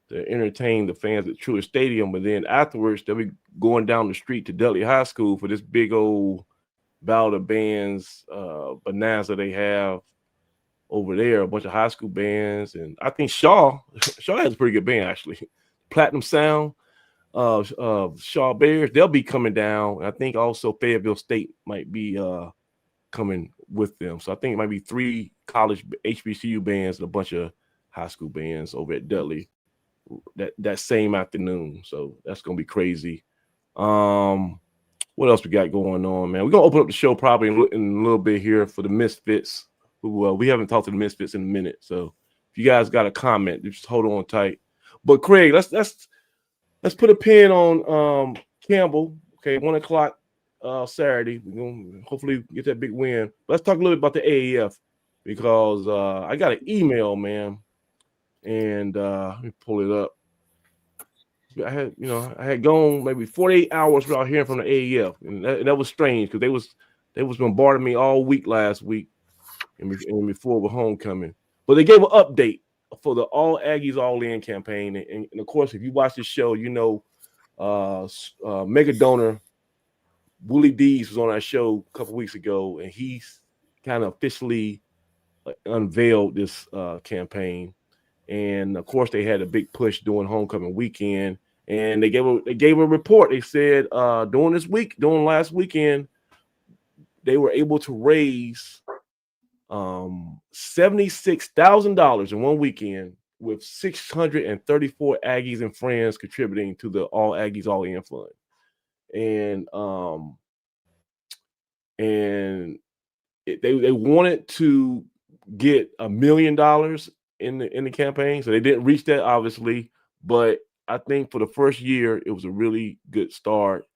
A: to entertain the fans at Truist Stadium, but then afterwards they'll be going down the street to Dudley High School for this big old Battle of Bands bonanza they have over there. A bunch of high school bands, and I think Shaw has a pretty good band actually. Platinum Sound, Shaw Bears, they'll be coming down. I think also Fayetteville State might be coming with them. So I think it might be 3 college HBCU bands and a bunch of high school bands over at Dudley that same afternoon. So that's gonna be crazy. What else we got going on, man? We're gonna open up the show probably in a little bit here for the Misfits. Who we haven't talked to the Misfits in a minute. So if you guys got a comment, just hold on tight. But Craig, let's put a pin on Campbell. Okay, 1 o'clock Saturday. We're gonna hopefully get that big win. Let's talk a little bit about the AAF because I got an email, man, and let me pull it up. I had gone maybe 48 hours without hearing from the AAF, and that was strange because they was bombarding me all week last week and before the homecoming. But they gave an update for the All Aggies All In campaign, and of course, if you watch this show, mega donor Willie Dees was on our show a couple weeks ago, and he's kind of officially unveiled this campaign. And of course, they had a big push during homecoming weekend, and they gave a report. They said during last weekend, they were able to raise $76,000 in one weekend with 634 Aggies and friends contributing to the All Aggies All In Fund. And they wanted to get $1 million in the campaign, so they didn't reach that obviously, but I think for the first year it was a really good start.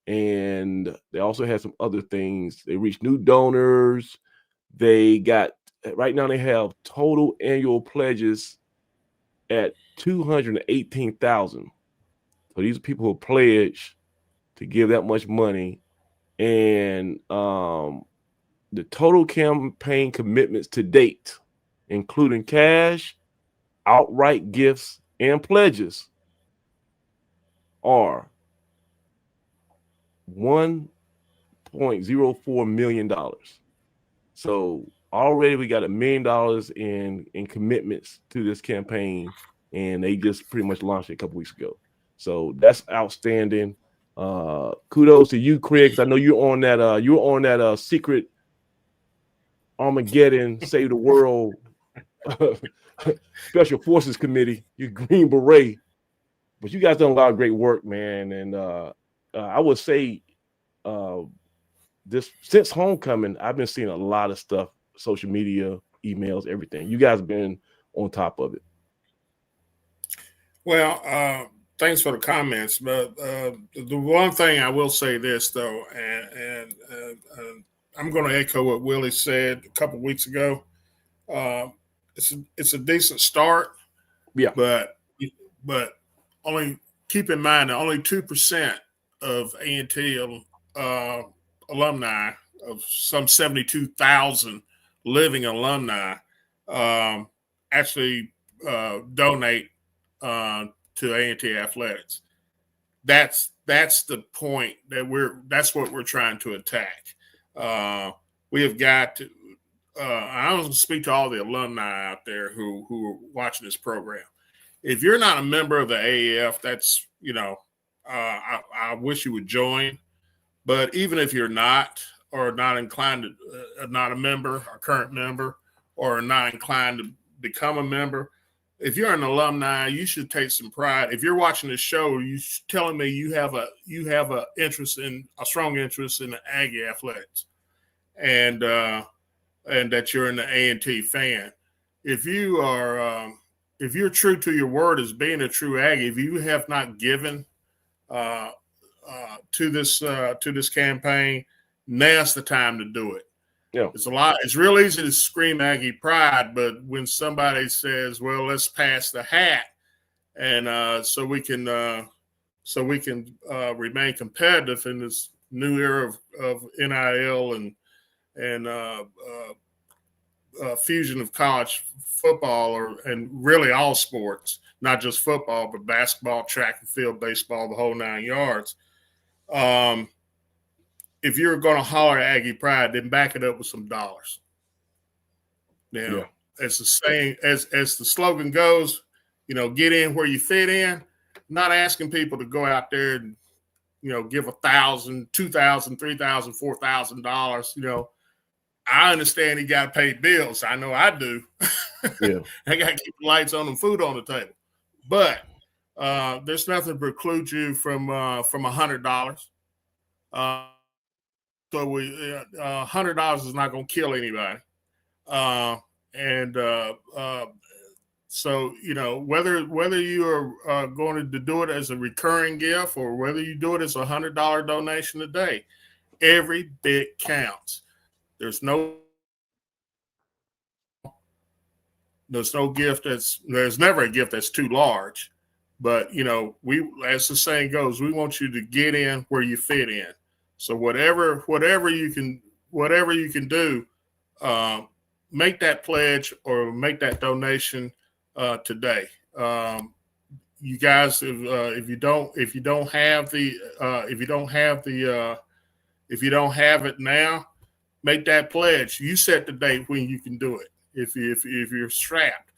A: And they also had some other things. They reached new donors. Right now they have total annual pledges at 218,000. So these are people who pledge to give that much money, and the total campaign commitments to date, including cash, outright gifts, and pledges, are $1.04 million. So already we got $1 million in commitments to this campaign, and they just pretty much launched it a couple weeks ago. So that's outstanding. Kudos to you, Craig, because I know you're on that secret Armageddon, Save the World, Special Forces Committee, you Green Beret. But you guys done a lot of great work, man. And I would say this since homecoming, I've been seeing a lot of stuff, social media, emails, everything. You guys have been on top of it.
B: Well, thanks for the comments. But the one thing I will say this, though, and I'm going to echo what Willie said a couple weeks ago. It's a decent start.
A: Yeah.
B: But only keep in mind that only 2% of A&T alumni, of some 72,000 living alumni, actually donate to A&T athletics. That's the point that's what we're trying to attack. We have got to. I want to speak to all the alumni out there who are watching this program. If you're not a member of the AAF, that's I wish you would join. But even if you're not, or not inclined to, not a member, a current member, or not inclined to become a member, if you're an alumni, you should take some pride. If you're watching this show, you're telling me you have a strong interest in the Aggie athletics, and that you're an A&T fan. If you are, if you're true to your word as being a true Aggie, if you have not given to this campaign, now's the time to do it.
A: Yeah,
B: it's real easy to scream Aggie pride, but when somebody says, "Well, let's pass the hat," and so we can remain competitive in this new era of NIL and fusion of college football, and really all sports, not just football, but basketball, track and field, baseball, the whole 9 yards. If you're going to holler Aggie pride, then back it up with some dollars. Now, as the saying, as the slogan goes, get in where you fit in. I'm not asking people to go out there and give $1,000, $2,000, $3,000, $4,000. I understand you got to pay bills. I know I do.
A: Yeah,
B: I got to keep the lights on and food on the table. But there's nothing to preclude you from $100. So $100 is not going to kill anybody. So whether you are going to do it as a recurring gift or whether you do it as a $100 donation a day, every bit counts. There's never a gift that's too large, but as the saying goes, we want you to get in where you fit in. So whatever you can do, make that pledge or make that donation today. You guys, if you don't have it now, make that pledge. You set the date when you can do it. If you're strapped,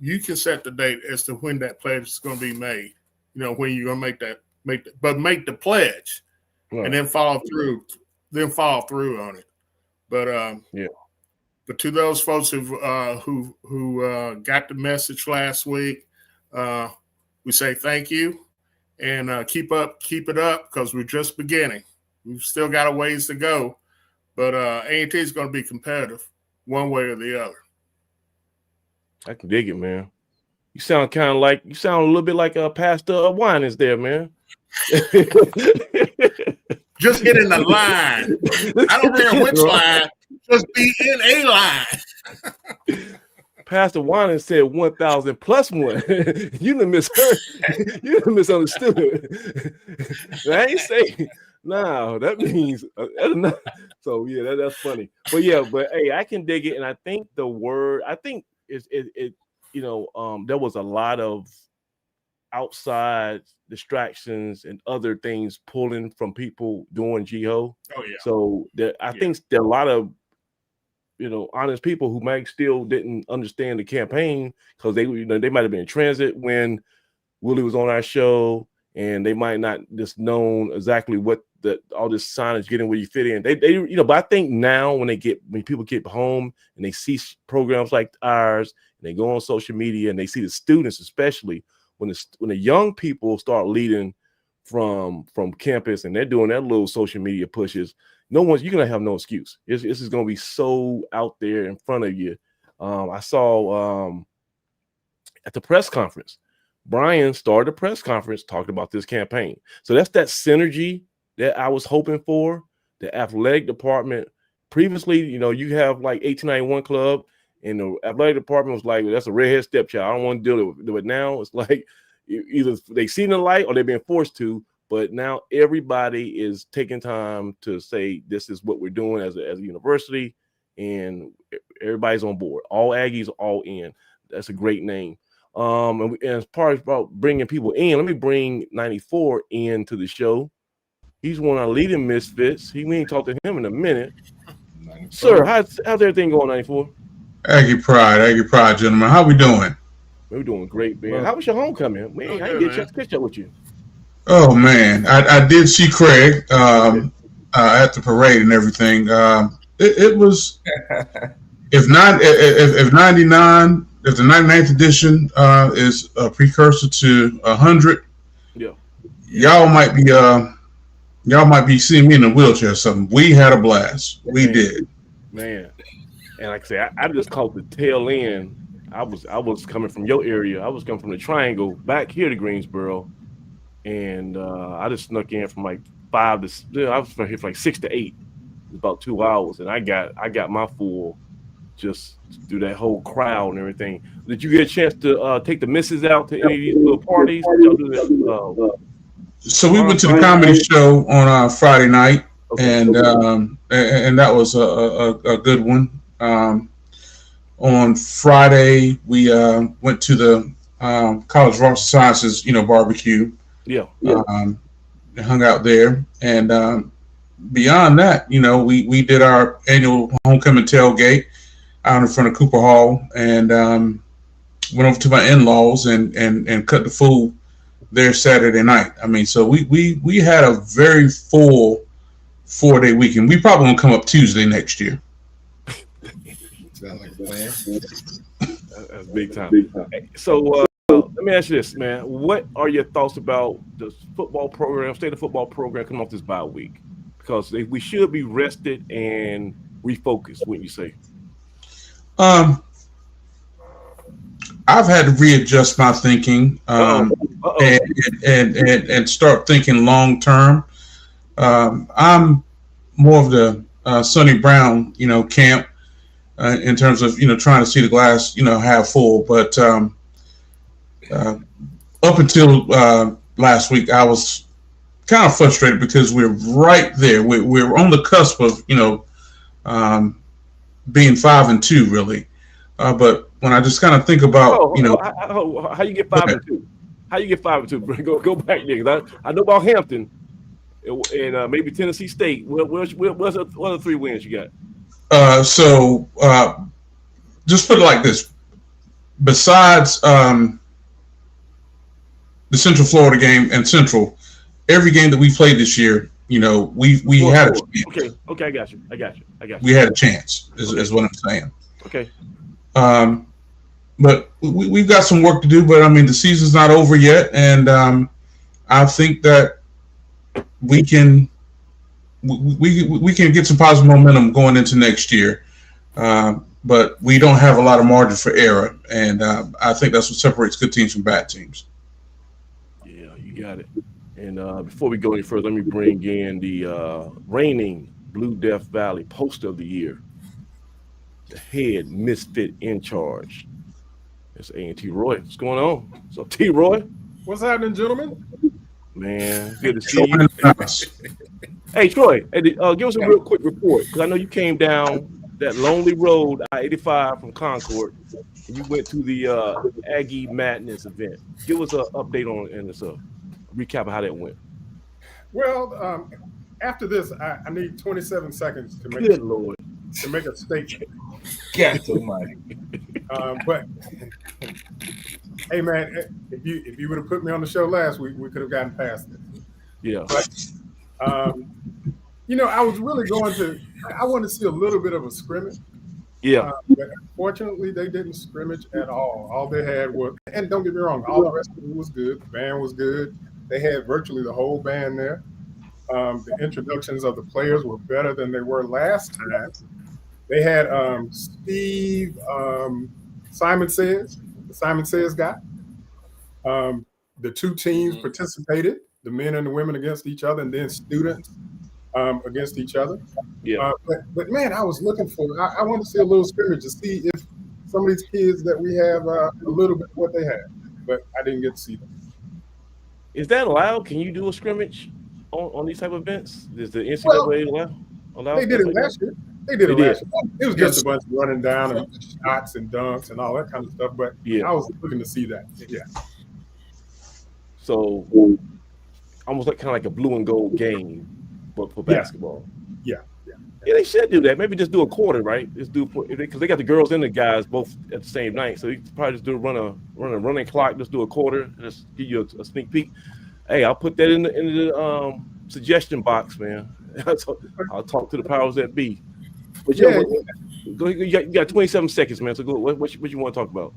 B: you can set the date as to when that pledge is going to be made. When you're going to make the pledge, right, and then follow through. Then follow through on it. But But to those folks who got the message last week, we say thank you, and keep it up, because we're just beginning. We've still got a ways to go, but A&T is going to be competitive one way or the other.
A: I can dig it, man. You sound a little bit like Pastor Wine is there, man.
B: Just get in the line. I don't care which line. Just be in a line.
A: Pastor Wine said 1,000 plus one. You done misheard. You done misunderstood. I ain't saying. No, that means so. Yeah, that's funny. But hey, I can dig it, and I think the word. I think it. There was a lot of outside distractions and other things pulling from people doing GHO.
B: Oh yeah.
A: So I think there are a lot of honest people who might still didn't understand the campaign, because they might have been in transit when Willie was on our show, and they might not just known exactly what all this signage getting where you fit in. They but I think now when people get home and they see programs like ours and they go on social media and they see the students, especially when the young people start leading from campus and they're doing their little social media pushes, you're gonna have no excuse. This is gonna be so out there in front of you. I saw at the press conference, Brian started a press conference talking about this campaign. So that's that synergy that I was hoping for. The athletic department previously, you have like 1891 club, and the athletic department was like, that's a redhead stepchild. I don't want to deal with it. Now it's like either they see the light or they're being forced to. But now everybody is taking time to say this is what we're doing as a university, and everybody's on board. All Aggies, all in. That's a great name. And as far as about bringing people in, let me bring 94 into the show. He's one of our leading misfits. We ain't talked to him in a minute. 94. Sir, how's everything going, 94?
F: Aggie Pride, gentlemen. How we doing?
A: We're doing great, man. How was your homecoming? I didn't get a chance to catch up with you.
F: Oh man, I did see Craig at the parade and everything. It was if the 99th edition is a precursor to 100, y'all might be seeing me in a wheelchair or something. We had a blast. We did,
A: man. And like I say, I just caught the tail end. I was coming from your area. I was coming from the Triangle back here to Greensboro. And I just snuck in from like 5 to I was here for like 6 to 8. It was about 2 hours, and I got my full just through that whole crowd and everything. Did you get a chance to take the missus out to any of these little parties?
F: So we went to the comedy show on Friday night, and that was a good one. On Friday, we went to the College of Arts and Sciences, barbecue. Hung out there, and beyond that, we did our annual homecoming tailgate out in front of Cooper Hall, and went over to my in-laws and cut the food there Saturday night. I mean, so we had a very full 4-day weekend. We probably won't come up Tuesday next year.
E: Sound like a plan.
A: That's big time. So let me ask you this, man. What are your thoughts about the football program, state of football program coming off this bye week? Because we should be rested and refocused, wouldn't you say?
F: I've had to readjust my thinking and start thinking long term. I'm more of the Sonny Brown, camp in terms of trying to see the glass half full, but up until last week, I was kind of frustrated because we're right there. We're on the cusp of being 5-2, really. But when I just kind of think about
A: how you get 5-2, how you get 5-2? Go back there. I know about Hampton and maybe Tennessee State. What's the 3 wins you got?
F: So just put it like this: besides the Central Florida game and Central, every game that we played this year, we had a chance.
A: Okay, I got you.
F: We had a chance, is what I'm saying.
A: Okay.
F: But we've got some work to do. But I mean, the season's not over yet, and I think that we can get some positive momentum going into next year. But we don't have a lot of margin for error, and I think that's what separates good teams from bad teams.
A: Yeah, you got it. And before we go any further, let me bring in the reigning Blue Death Valley Poster of the Year, the head misfit in charge. It's A&T Roy. What's going on? So, T. Roy.
G: What's happening, gentlemen?
A: Man, good to see you. Hey, Troy, give us a real quick report, because I know you came down that lonely road, I-85 from Concord, and you went to the Aggie Madness event. Give us an update on and a recap of how that went.
G: Well, after this, I need 27 seconds to make a statement.
E: God almighty.
G: But Hey man, if you would have put me on the show last week, we could have gotten past this.
A: Yeah.
G: But I was really I want to see a little bit of a scrimmage.
A: Yeah.
G: But unfortunately, they didn't scrimmage at all. All they had was, and don't get me wrong, all the rest of it was good. The band was good. They had virtually the whole band there. The introductions of the players were better than they were last time. They had Steve Simon Says, the Simon Says guy. The two teams participated, the men and the women against each other, and then students against each other.
A: Yeah.
G: But man, I was looking for. I want to see a little scrimmage to see if some of these kids that we have a little bit of what they have. But I didn't get to see them.
A: Is that allowed? Can you do a scrimmage on these type of events? Is the NCAA allow?
G: They did it last year. They did it last year. It was just a bunch of running down and shots and dunks and all that kind of stuff. But I was looking to see that. Yeah.
A: So almost kind of like a blue and gold game, but for basketball.
G: Yeah.
A: Yeah, they should do that. Maybe just do a quarter, right? Just do because they got the girls and the guys both at the same night. So you could probably just run a running clock. Just do a quarter. Just give you a sneak peek. Hey, I'll put that in the suggestion box, man. I'll talk to the powers that be. But you got 27 seconds, man. So go. What you want to talk about?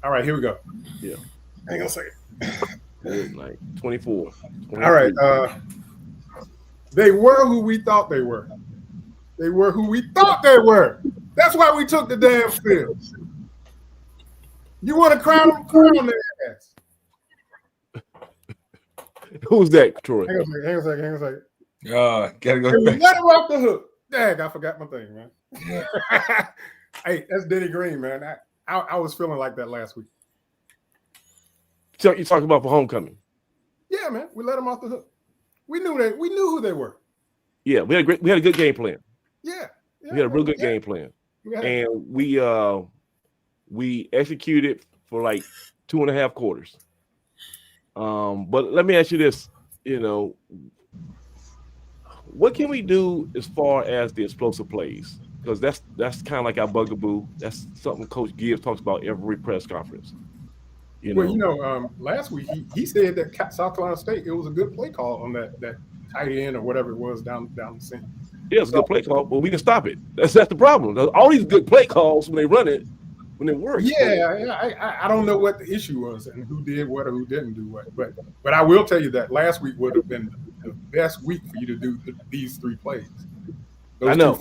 G: All right, here we go.
A: Yeah.
G: Hang on a second.
A: Good night. 24.
G: All right. They were who we thought they were. They were who we thought they were. That's why we took the damn field. You want to crown them? Crown their ass.
A: Who's that, Troy?
G: Hang on a second.
E: Gotta go.
G: Let him off the hook. Dang, I forgot my thing, man. Hey, that's Denny Green, man. I was feeling like that last week.
A: So you talking about for homecoming?
G: Yeah, man. We let them off the hook. We knew who they were.
A: Yeah, we had a good game plan.
G: Yeah,
A: we had a real good game plan, and we executed for like 2.5 quarters. But let me ask you this: what can we do as far as the explosive plays? Because that's kind of like our bugaboo. That's something Coach Gibbs talks about every press conference.
G: Last week he said that South Carolina State, it was a good play call on that tight end or whatever it was down the center.
A: Yeah, it's a good play call, but we can stop it. That's the problem. All these good play calls when they run it, when it works.
G: Yeah. I don't know what the issue was and who did what or who didn't do what, but I will tell you that last week would have been the best week for you to do these 3 plays.
A: I know.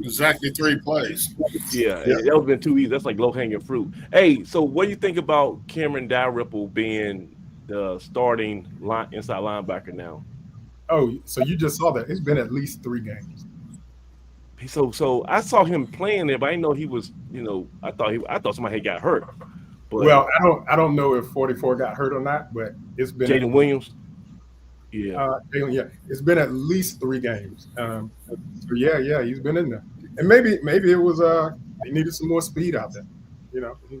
B: Exactly 3 plays.
A: Yeah, that would have been too easy. That's like low-hanging fruit. Hey, so what do you think about Cameron Dalrymple being the starting inside linebacker now?
G: Oh, so you just saw that. It's been at least 3 games.
A: So I saw him playing there, but I didn't know he was, I thought somebody had got hurt. But,
G: well, I don't know if 44 got hurt or not, but it's been
A: Jaden Williams.
G: Yeah. It's been at least 3 games. He's been in there. And maybe it was he needed some more speed out there.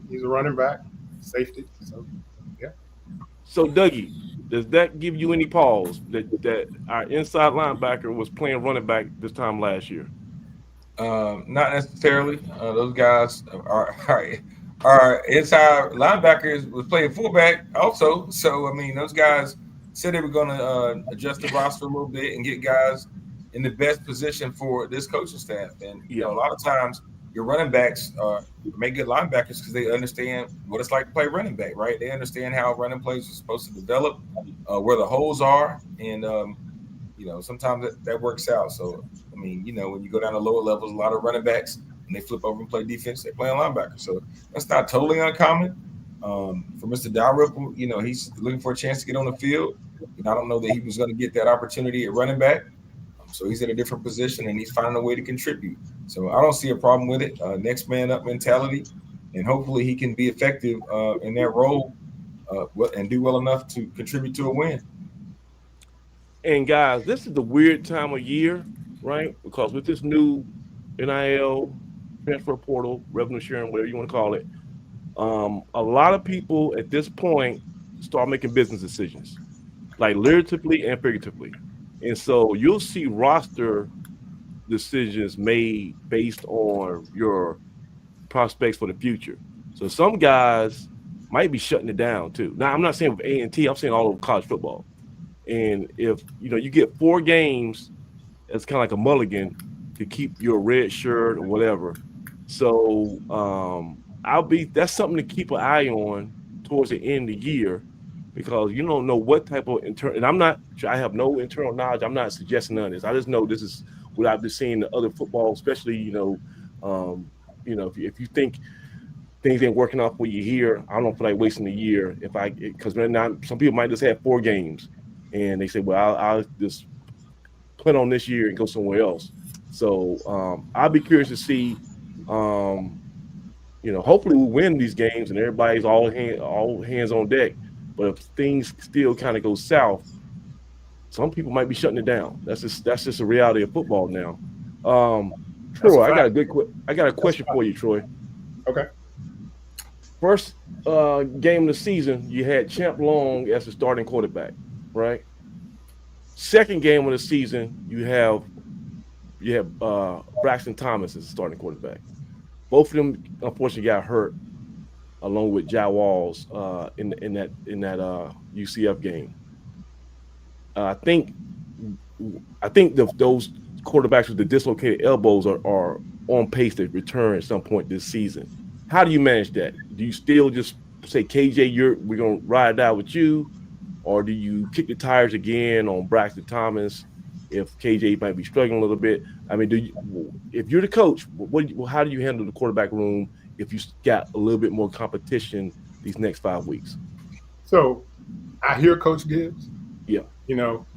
G: He's a running back, safety. So yeah.
A: So Dougie, does that give you any pause that our inside linebacker was playing running back this time last year?
E: Not necessarily. Those guys our inside linebackers was playing fullback also. So I mean, those guys said they were going to adjust the roster a little bit and get guys in the best position for this coaching staff. And a lot of times your running backs make good linebackers because they understand what it's like to play running back, right? They understand how running plays are supposed to develop, where the holes are, and sometimes that works out. So I mean, when you go down to lower levels, a lot of running backs and they flip over and play defense, they play on linebacker. So that's not totally uncommon. For Mr. Dalrymple, he's looking for a chance to get on the field. And I don't know that he was going to get that opportunity at running back. So he's in a different position and he's finding a way to contribute. So I don't see a problem with it. Next man up mentality. And hopefully he can be effective in that role and do well enough to contribute to a win.
A: And guys, this is the weird time of year, right? Because with this new NIL, transfer portal, revenue sharing, whatever you want to call it, a lot of people at this point start making business decisions, like literally and figuratively. And so you'll see roster decisions made based on your prospects for the future. So some guys might be shutting it down too. Now, I'm not saying with A&T, I'm saying all over college football. And if you get 4 games, it's kind of like a mulligan to keep your red shirt or whatever. So that's something to keep an eye on towards the end of the year, because you don't know what type of and I have no internal knowledge. I'm not suggesting none of this. I just know this is what I've been seeing in other football, especially, if you think things ain't working out for you here, I don't feel like wasting a year because some people might just have 4 games and they say, well, I'll just plan on this year and go somewhere else. So I'll be curious to see, hopefully we win these games and everybody's all hands on deck. But if things still kind of go south, some people might be shutting it down. That's just a reality of football now. Troy, I got a question for you, Troy.
G: Okay.
A: First game of the season, you had Champ Long as the starting quarterback, right? Second game of the season, you have Braxton Thomas as the starting quarterback. Both of them unfortunately got hurt, along with Jai Walls in that UCF game. I think those quarterbacks with the dislocated elbows are on pace to return at some point this season. How do you manage that? Do you still just say, KJ, we're gonna ride it out with you, or do you kick the tires again on Braxton Thomas if KJ might be struggling a little bit? I mean, if you're the coach, how do you handle the quarterback room if you got a little bit more competition these next 5 weeks?
G: So I hear Coach Gibbs.
A: Yeah.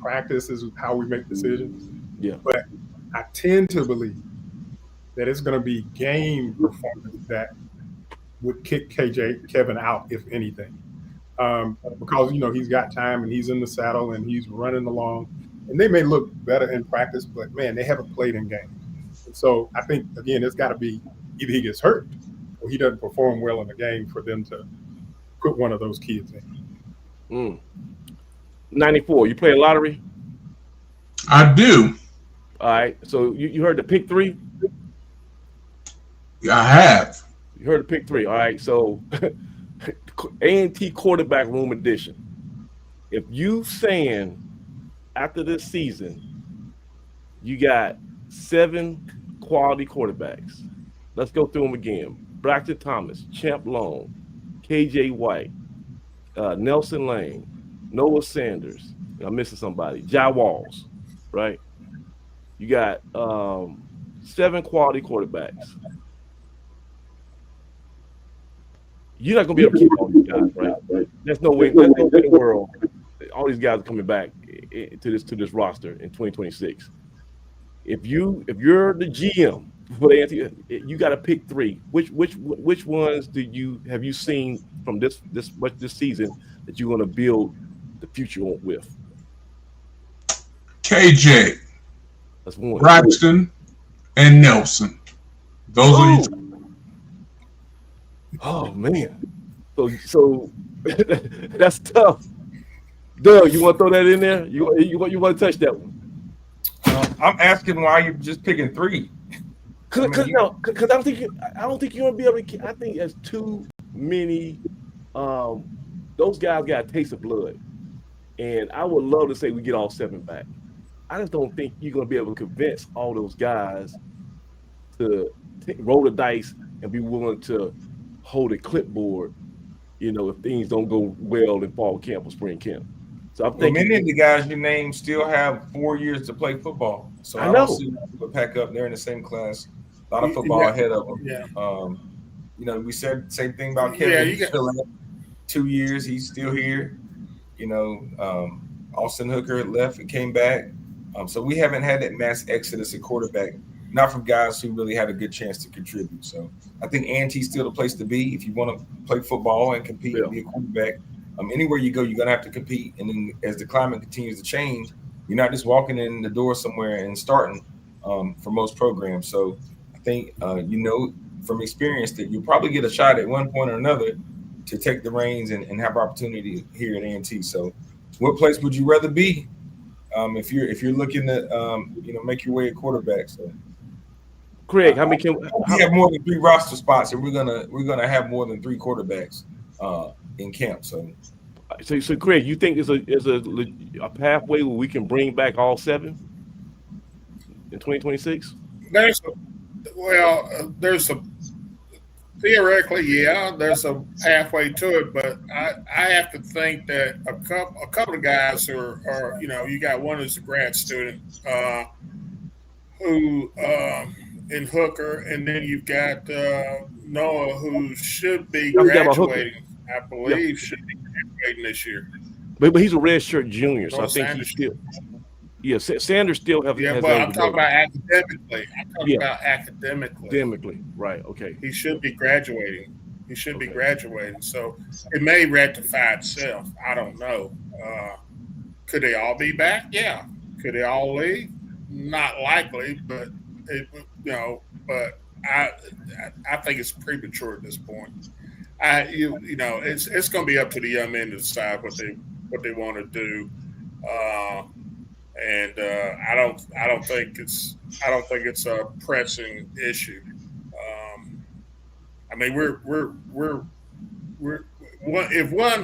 G: Practice is how we make decisions.
A: Yeah.
G: But I tend to believe that it's going to be game performance that would kick Kevin out, if anything. Because, he's got time and he's in the saddle and he's running along. And they may look better in practice, but, man, they haven't played in games. And so I think, again, it's got to be either he gets hurt or he doesn't perform well in the game for them to put one of those kids in.
A: 94, you play a lottery?
F: I do.
A: All right. So you heard the pick 3?
F: I have.
A: You heard the pick 3. All right. So A&T quarterback room edition. If you saying after this season you got 7 quality quarterbacks, let's go through them again. Braxton Thomas, Champ Long, KJ White, Nelson Lane, Noah Sanders. I'm missing somebody. Jai Walls, right? You got 7 quality quarterbacks. You're not gonna be able to keep all these guys, right? There's no way in the world all these guys are coming back to this roster in 2026. If you're the GM for the ANT, you got to pick 3. Which ones have you seen from this season that you're going to build the future with?
F: KJ,
A: that's one.
F: Braxton, and Nelson. Those are you.
A: Oh man, so that's tough. Doug, you want to throw that in there? You want to touch that one?
E: I'm asking why you're just picking 3.
A: Because I don't think you're gonna be able to. I think there's too many. Those guys got a taste of blood, and I would love to say we get all 7 back. I just don't think you're gonna be able to convince all those guys to roll the dice and be willing to hold a clipboard. If things don't go well in fall camp or spring camp. So I'm thinking
E: many of the guys you named still have 4 years to play football. So I don't see people pack up. They're in the same class. A lot of football ahead of them.
B: Yeah.
E: We said the same thing about Kevin.
B: Yeah,
E: He's still at 2 years. He's still here. Austin Hooker left and came back. So we haven't had that mass exodus at quarterback, not from guys who really had a good chance to contribute. So I think A&T's still the place to be if you want to play football and compete and be a quarterback. Anywhere you go, you're going to have to compete. And then as the climate continues to change, you're not just walking in the door somewhere and starting for most programs. So I think, from experience that you'll probably get a shot at one point or another to take the reins and have opportunity here at A&T. So what place would you rather be if you're looking to, make your way at quarterback? So.
A: Craig, how many can
E: we have more than 3 roster spots, and we're gonna have more than 3 quarterbacks in camp. So
A: Craig, you think is a pathway where we can bring back all 7 in 2026?
B: There's a theoretically, yeah, there's a pathway to it, but I have to think that a couple of guys are you got one who's a grad student who in Hooker, and then you've got Noah who should be graduating. I believe should be graduating this year.
A: But he's a redshirt junior, so I think
B: Sanders.
A: he's still. Yeah, Sanders still has.
B: Yeah, but I'm talking about academically.
A: Academically, right? Okay.
B: He should be graduating. Be graduating. So it may rectify itself. I don't know. Could they all be back? Yeah. Could they all leave? Not likely, but But I think it's premature at this point. It's going to be up to the young men to decide what they want to do. And I don't think it's a pressing issue. I mean,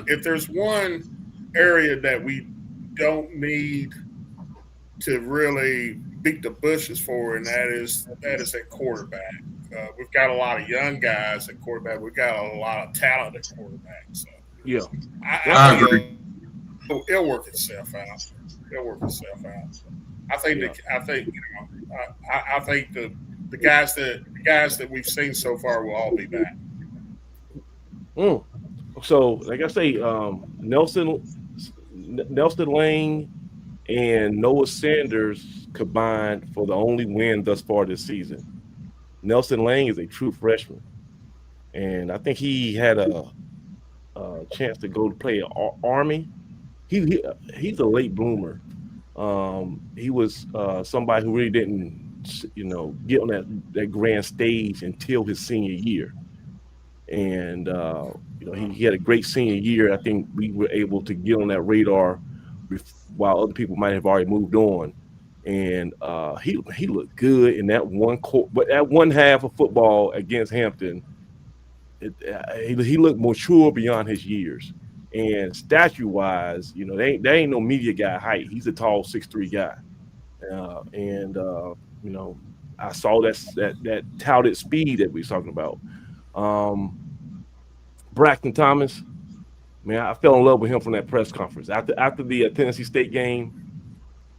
B: if there's one area that we don't need to really beat the bushes for, and that is at quarterback. We've got a lot of young guys at quarterback. We've got a lot of talent at quarterback. So
A: yeah,
F: I agree.
B: It'll work itself out. I think the guys that we've seen so far will all be back.
A: So, like I say, Nelson Lane and Noah Sanders combined for the only win thus far this season. Nelson Lane is a true freshman, and I think he had a chance to go to play at Army. He's a late bloomer. He was somebody who really didn't, get on that grand stage until his senior year. And, he had a great senior year. I think we were able to get on that radar while other people might have already moved on. And he looked good in that one half of football against Hampton. He looked mature beyond his years. And statue-wise, there ain't no media guy height. He's a tall 6'3" guy. I saw that touted speed that we was talking about. Braxton Thomas, man, I fell in love with him from that press conference. After the Tennessee State game,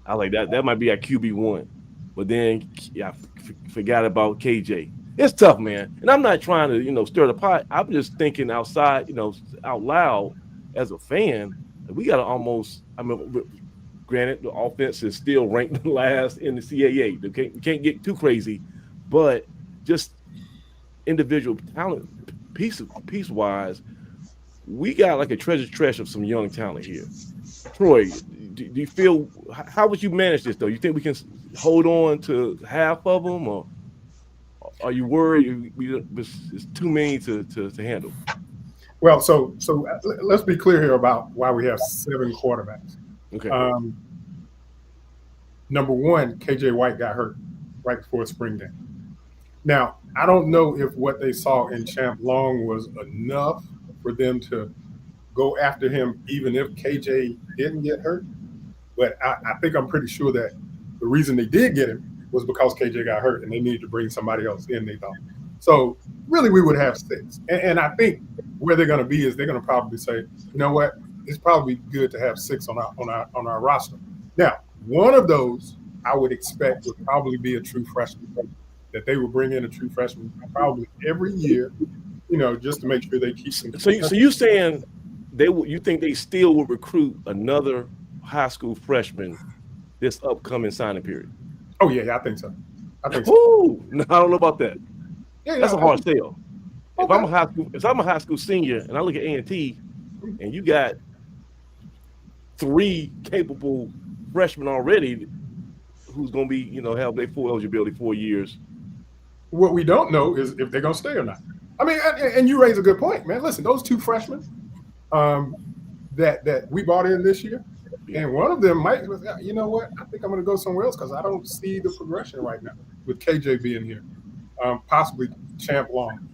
A: I like that. That might be at QB1. But then I forgot about KJ. It's tough, man. And I'm not trying to, stir the pot. I'm just thinking outside, out loud as a fan. We got to granted, the offense is still ranked last in the CAA. We can't get too crazy, but just individual talent, piece-wise, we got like a treasure chest of some young talent here. Troy, do you feel – how would you manage this, though? You think we can hold on to half of them, or are you worried it's too many to handle?
G: Well, so let's be clear here about why we have 7 quarterbacks.
A: Okay.
G: Number one, KJ White got hurt right before spring game. Now, I don't know if what they saw in Champ Long was enough for them to go after him, even if KJ didn't get hurt. But I think I'm pretty sure that the reason they did get him was because KJ got hurt and they needed to bring somebody else in, they thought. So really we would have 6. And I think where they're going to be is they're going to probably say, you know what, it's probably good to have 6 on our roster. Now, one of those I would expect would probably be a true freshman, that they would bring in a true freshman probably every year, just to make sure they keep them.
A: So you're saying you think they still will recruit another high school freshman this upcoming signing period?
G: Oh yeah, I think so.
A: Ooh, no, I don't know about that.
G: Yeah,
A: that's a hard sell.
G: Okay.
A: If I'm a high school senior and I look at A&T and you got 3 capable freshmen already who's going to be, have their full eligibility 4 years.
G: What we don't know is if they're going to stay or not. I mean, and you raise a good point, man. Listen, those 2 freshmen that we brought in this year, and one of them might, you know what, I think I'm going to go somewhere else because I don't see the progression right now with KJ being here. possibly Champ Long,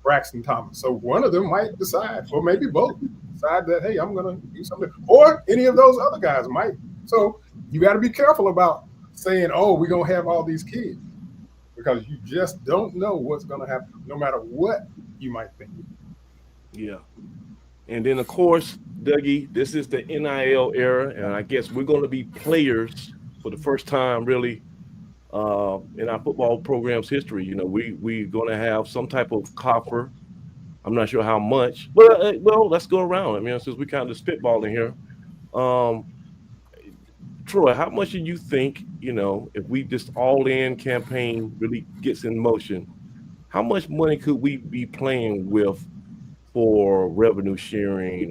G: Braxton Thomas. So one of them might decide, or maybe both, decide that, hey, I'm going to do something. Or any of those other guys might. So you got to be careful about saying, oh, we're going to have all these kids, because you just don't know what's going to happen, no matter what you might think.
A: Yeah. And then, of course, Dougie, this is the NIL era, and I guess we're going to be players for the first time, really, in our football program's history. You know, we're going to have some type of coffer. I'm not sure how much, but well, let's go around. I mean, since we kind of spitballing here, Troy, how much do you think, you know, if we just all-in campaign really gets in motion, how much money could we be playing with for revenue sharing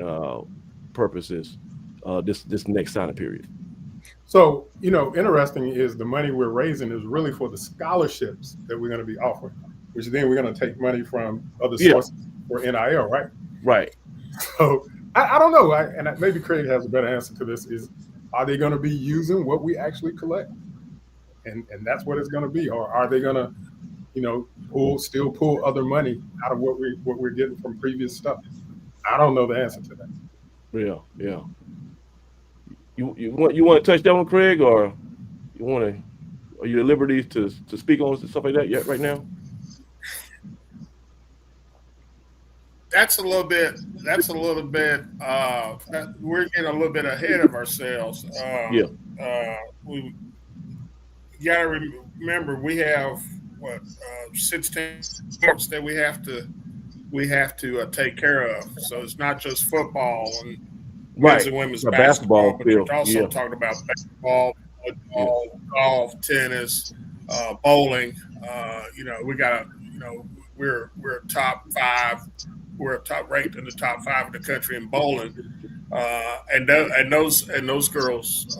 A: purposes this next signing period?
G: So, you know, interesting is the money we're raising is really for the scholarships that we're going to be offering, which then we're going to take money from other sources for NIL, right?
A: Right.
G: So I don't know. And maybe Craig has a better answer to this, is are they going to be using what we actually collect? And that's what it's going to be. Or are they going to, you know, pull other money out of what we're getting from previous stuff? I don't know the answer to that.
A: Yeah. You want to touch that one, Craig, or are you at liberty to speak on stuff like that yet right now?
B: That's a little bit. We're getting a little bit ahead of ourselves. We got to remember we have 16 sports that we have to take care of. So it's not just football and men's and women's basketball, but you're also talking about baseball, football, golf, tennis, bowling. You know, we got, you know, we're top 5. We're ranked in the top 5 in the country in bowling, and those girls,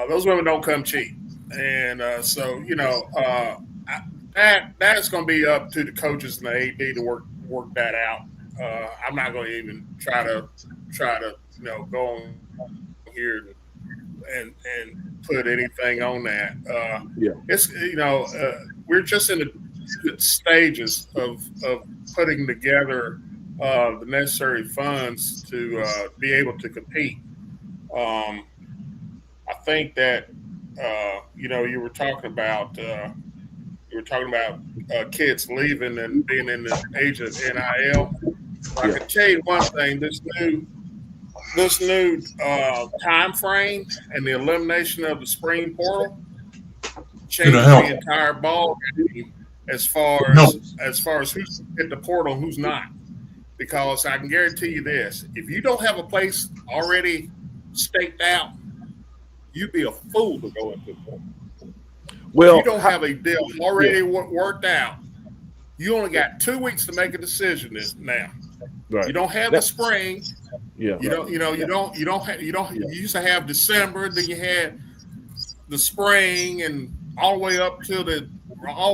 B: those women don't come cheap, and so you know that's going to be up to the coaches and the AD to work that out. I'm not going to even try to you know go on here and put anything on that. It's, you know, we're just in the stages of putting together the necessary funds to be able to compete. I think that you know, you were talking about kids leaving and being in the age of NIL. I can tell you one thing: this new time frame and the elimination of the spring portal changed the entire ball game as far as who's in the portal and who's not. Because I can guarantee you this: if you don't have a place already staked out, you'd be a fool to go into the portal. Well, if you don't have a deal already worked out, you only got 2 weeks to make a decision now. Right. You don't have the spring. You used to have December, then you had the spring, and all the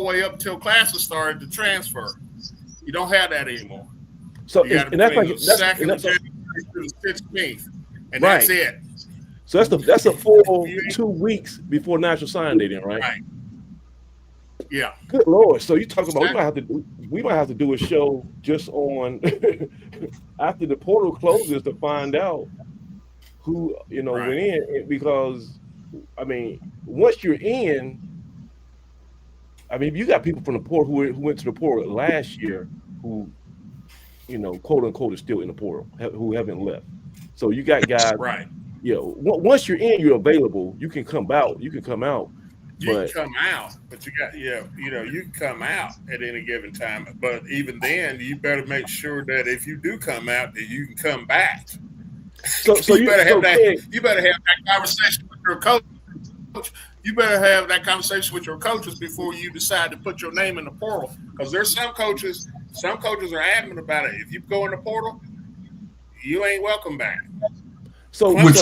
B: way up till classes started to transfer. You don't have that anymore.
A: So
B: that's like the 2nd of January to the 16th, and that's it.
A: So that's a full 2 weeks before National Signing Day, then, right?
B: Right. Yeah.
A: Good Lord. So you talk about we might have to do a show just on after the portal closes to find out who, you know, went in, because I mean, once you're in, I mean, you got people from the portal who went to the portal last year who, you know, quote unquote, is still in the portal, who haven't left. So you got guys,
B: right?
A: You know, once you're in, you're available. You can come out. You can come out.
B: You can come out, but you can come out at any given time. But even then, you better make sure that if you do come out, that you can come back. So you better have that conversation with your coach. You better have that conversation with your coaches before you decide to put your name in the portal. Because there's some coaches are adamant about it. If you go in the portal, you ain't welcome back.
F: So which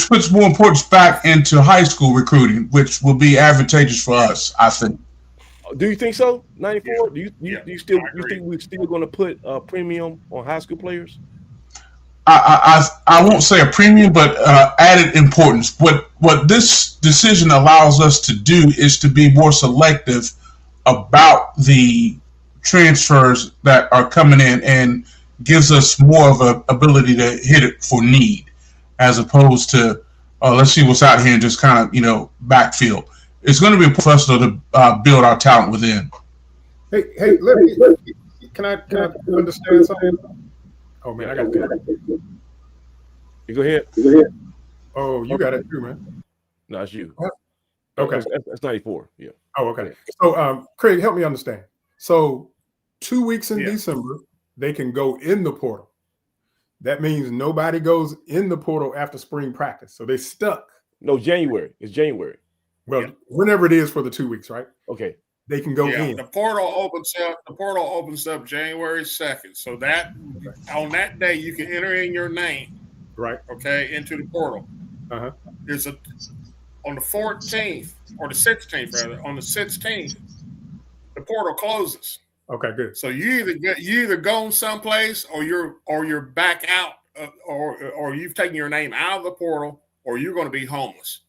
F: puts more importance back into high school recruiting, which will be advantageous for us, I think.
A: Do you think so? 94? Do you think we're still going to put a premium on high school players?
F: I won't say a premium, but added importance. What this decision allows us to do is to be more selective about the transfers that are coming in, and gives us more of an ability to hit it for need, as opposed to let's see what's out here and just kind of backfill. It's going to be professional to build our talent within.
G: Hey, can I understand something? Oh man, I got it.
A: You go ahead.
G: Oh, you got it too, man.
A: No, it's you.
G: Okay,
A: that's 94. Yeah.
G: Oh, okay. So, Craig, help me understand. So, 2 weeks in December, they can go in the portal. That means nobody goes in the portal after spring practice. So they stuck.
A: No, January. It's January.
G: Well, whenever it is for the 2 weeks, right?
A: Okay.
G: They can go in.
B: The portal opens up January 2nd. So that on that day you can enter in your name.
G: Right.
B: Okay, into the portal.
G: Uh-huh.
B: There's on the 14th or the 16th rather. On the 16th, the portal closes.
G: Okay, good.
B: So you either go someplace or you're back out or you've taken your name out of the portal or you're going to be homeless.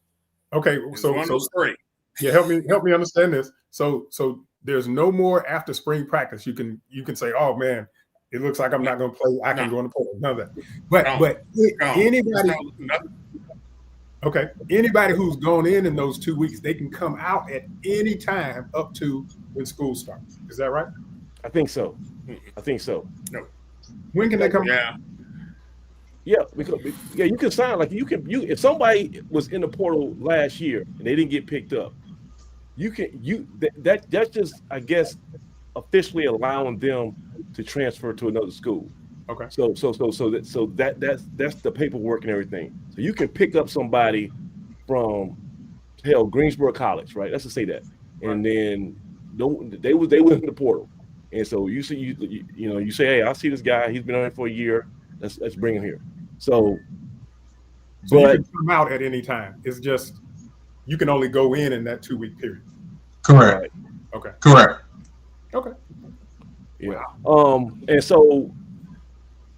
G: Okay, so
B: one of those three.
G: Yeah, help me understand this. So there's no more after spring practice. You can say, oh man, it looks like I'm not going to play. I can go in the portal. None of that. But anybody. Okay, anybody who's gone in those 2 weeks, they can come out at any time up to when school starts. Is that right?
A: I think so.
B: No.
G: When can they come?
A: Yeah, because you can sign like you if somebody was in the portal last year and they didn't get picked up, that's just, I guess, officially allowing them to transfer to another school.
G: Okay.
A: So that's the paperwork and everything. So you can pick up somebody from Greensboro College, right? Let's just say that, and then they were in the portal, and so you say you say, hey, I see this guy. He's been on it for a year. Let's bring him here. So
G: but you can come out at any time. It's just you can only go in that 2 week period.
F: Correct.
G: Right. Okay.
F: Correct.
G: Okay.
A: Yeah. And so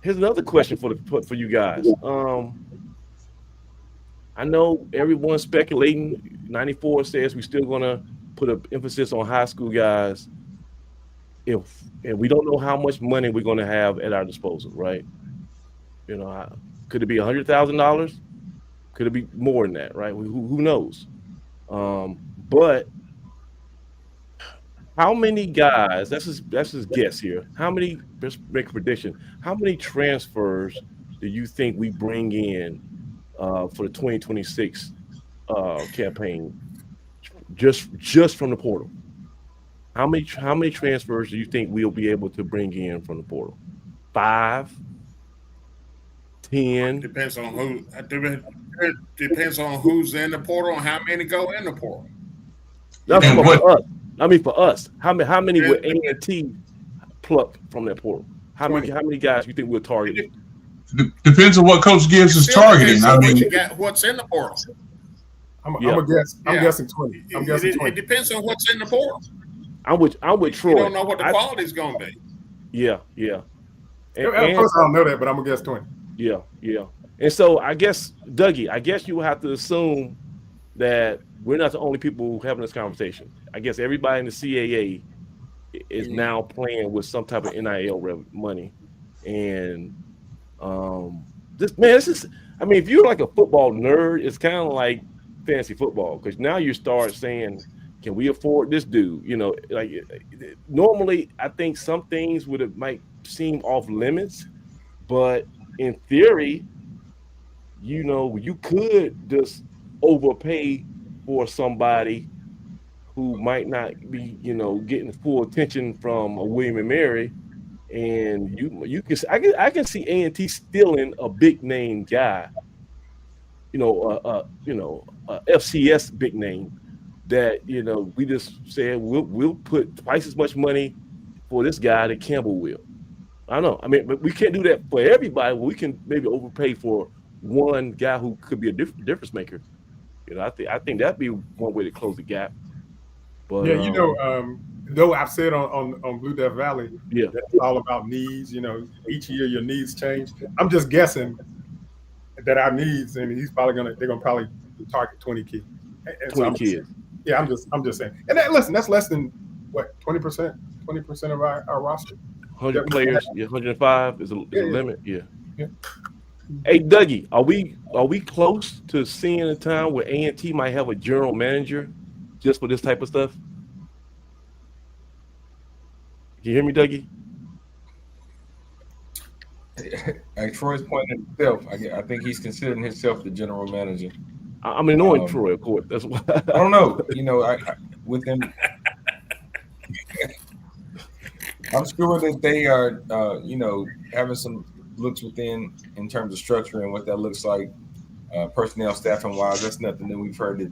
A: here's another question for you guys. I know everyone's speculating. 94 says we're still gonna put an emphasis on high school guys. And we don't know how much money we're gonna have at our disposal, right? Could it be $100,000? Could it be more than that, right? Who knows? But how many guys? That's just guess here. Let's make a prediction. How many transfers do you think we bring in for the 2026 campaign, just from the portal? How many transfers do you think we'll be able to bring in from the portal? 5, 10.
B: Depends on who. It depends on who's in the portal and how many go in the portal.
A: That's for us. I mean, for us, how many would A&T pluck from that portal? How many guys you think we'll target?
F: Depends on what Coach Gibbs is targeting. I mean,
B: what's in the portal?
G: I'm guessing 20. I'm guessing 20.
B: It depends on what's in the portal.
A: I'm with Troy.
B: You don't know what the quality is going to be.
A: Yeah.
G: Of course, I don't know that, but I'm gonna guess 20.
A: Yeah. And so I guess, Dougie, you will have to assume that we're not the only people having this conversation. I guess everybody in the CAA is now playing with some type of NIL money, and this is. I mean, if you're like a football nerd, it's kind of like fantasy football, because now you start saying, can we afford this dude? Like normally, I think some things might seem off limits, but in theory, you could just overpay for somebody who might not be, getting full attention from a William and Mary, and I can see A&T stealing a big name guy, a FCS big name that we just said we'll put twice as much money for this guy that Campbell will. I know. I mean, but we can't do that for everybody. We can maybe overpay for one guy who could be a difference maker. I think that'd be one way to close the gap. But
G: yeah, though I've said on Blue Death Valley,
A: Yeah.
G: that's all about needs. Each year your needs change. I'm just guessing that our needs, and they're gonna probably target 20 kids. And
A: 20 kids.
G: I'm just saying. And listen, that's less than what 20% of our roster.
A: 100 players, 105 is a limit. Yeah.
G: Yeah.
A: Hey Dougie, are we close to seeing a time where A&T might have a general manager just for this type of stuff? Can you hear me, Dougie?
E: Like Troy's pointing at himself. I think he's considering himself the general manager.
A: I'm annoying Troy, of course. That's why.
E: I don't know. I with him, I'm sure that they are, having some looks within in terms of structure and what that looks like, personnel, staffing wise. That's nothing that we've heard that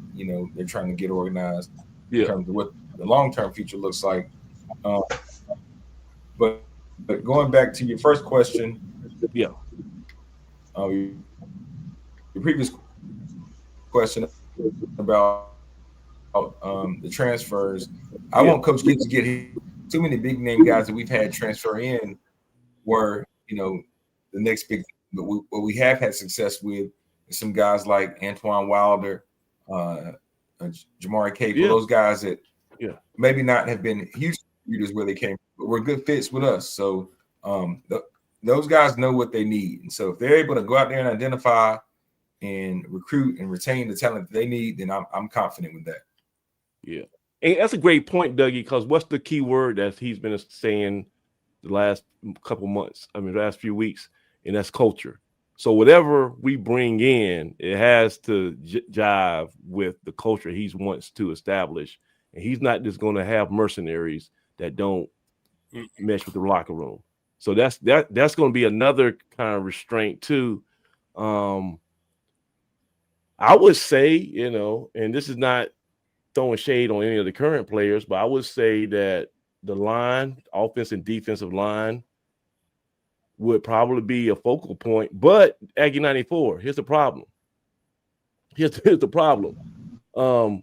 E: they're trying to get organized in terms of what the long term future looks like. But going back to your first question, your previous question about the transfers, I want Coach Gibbs to get too many big name guys that we've had transfer in were the next big thing. But what we have had success with is some guys like Antoine Wilder, Jamari Campbell, those guys that maybe not have been huge leaders where they came, but were good fits with us. So those guys know what they need. And so if they're able to go out there and identify and recruit and retain the talent that they need, then I'm confident with that.
A: Yeah. And that's a great point, Dougie, because what's the key word that he's been saying the last couple months, the last few weeks, and that's culture. So whatever we bring in, it has to jive with the culture he wants to establish. And he's not just going to have mercenaries that don't mesh with the locker room. So that's going to be another kind of restraint too. I would say, and this is not throwing shade on any of the current players, but I would say that the line, offense and defensive line, would probably be a focal point. But Aggie 94, here's the problem. Here's the problem. I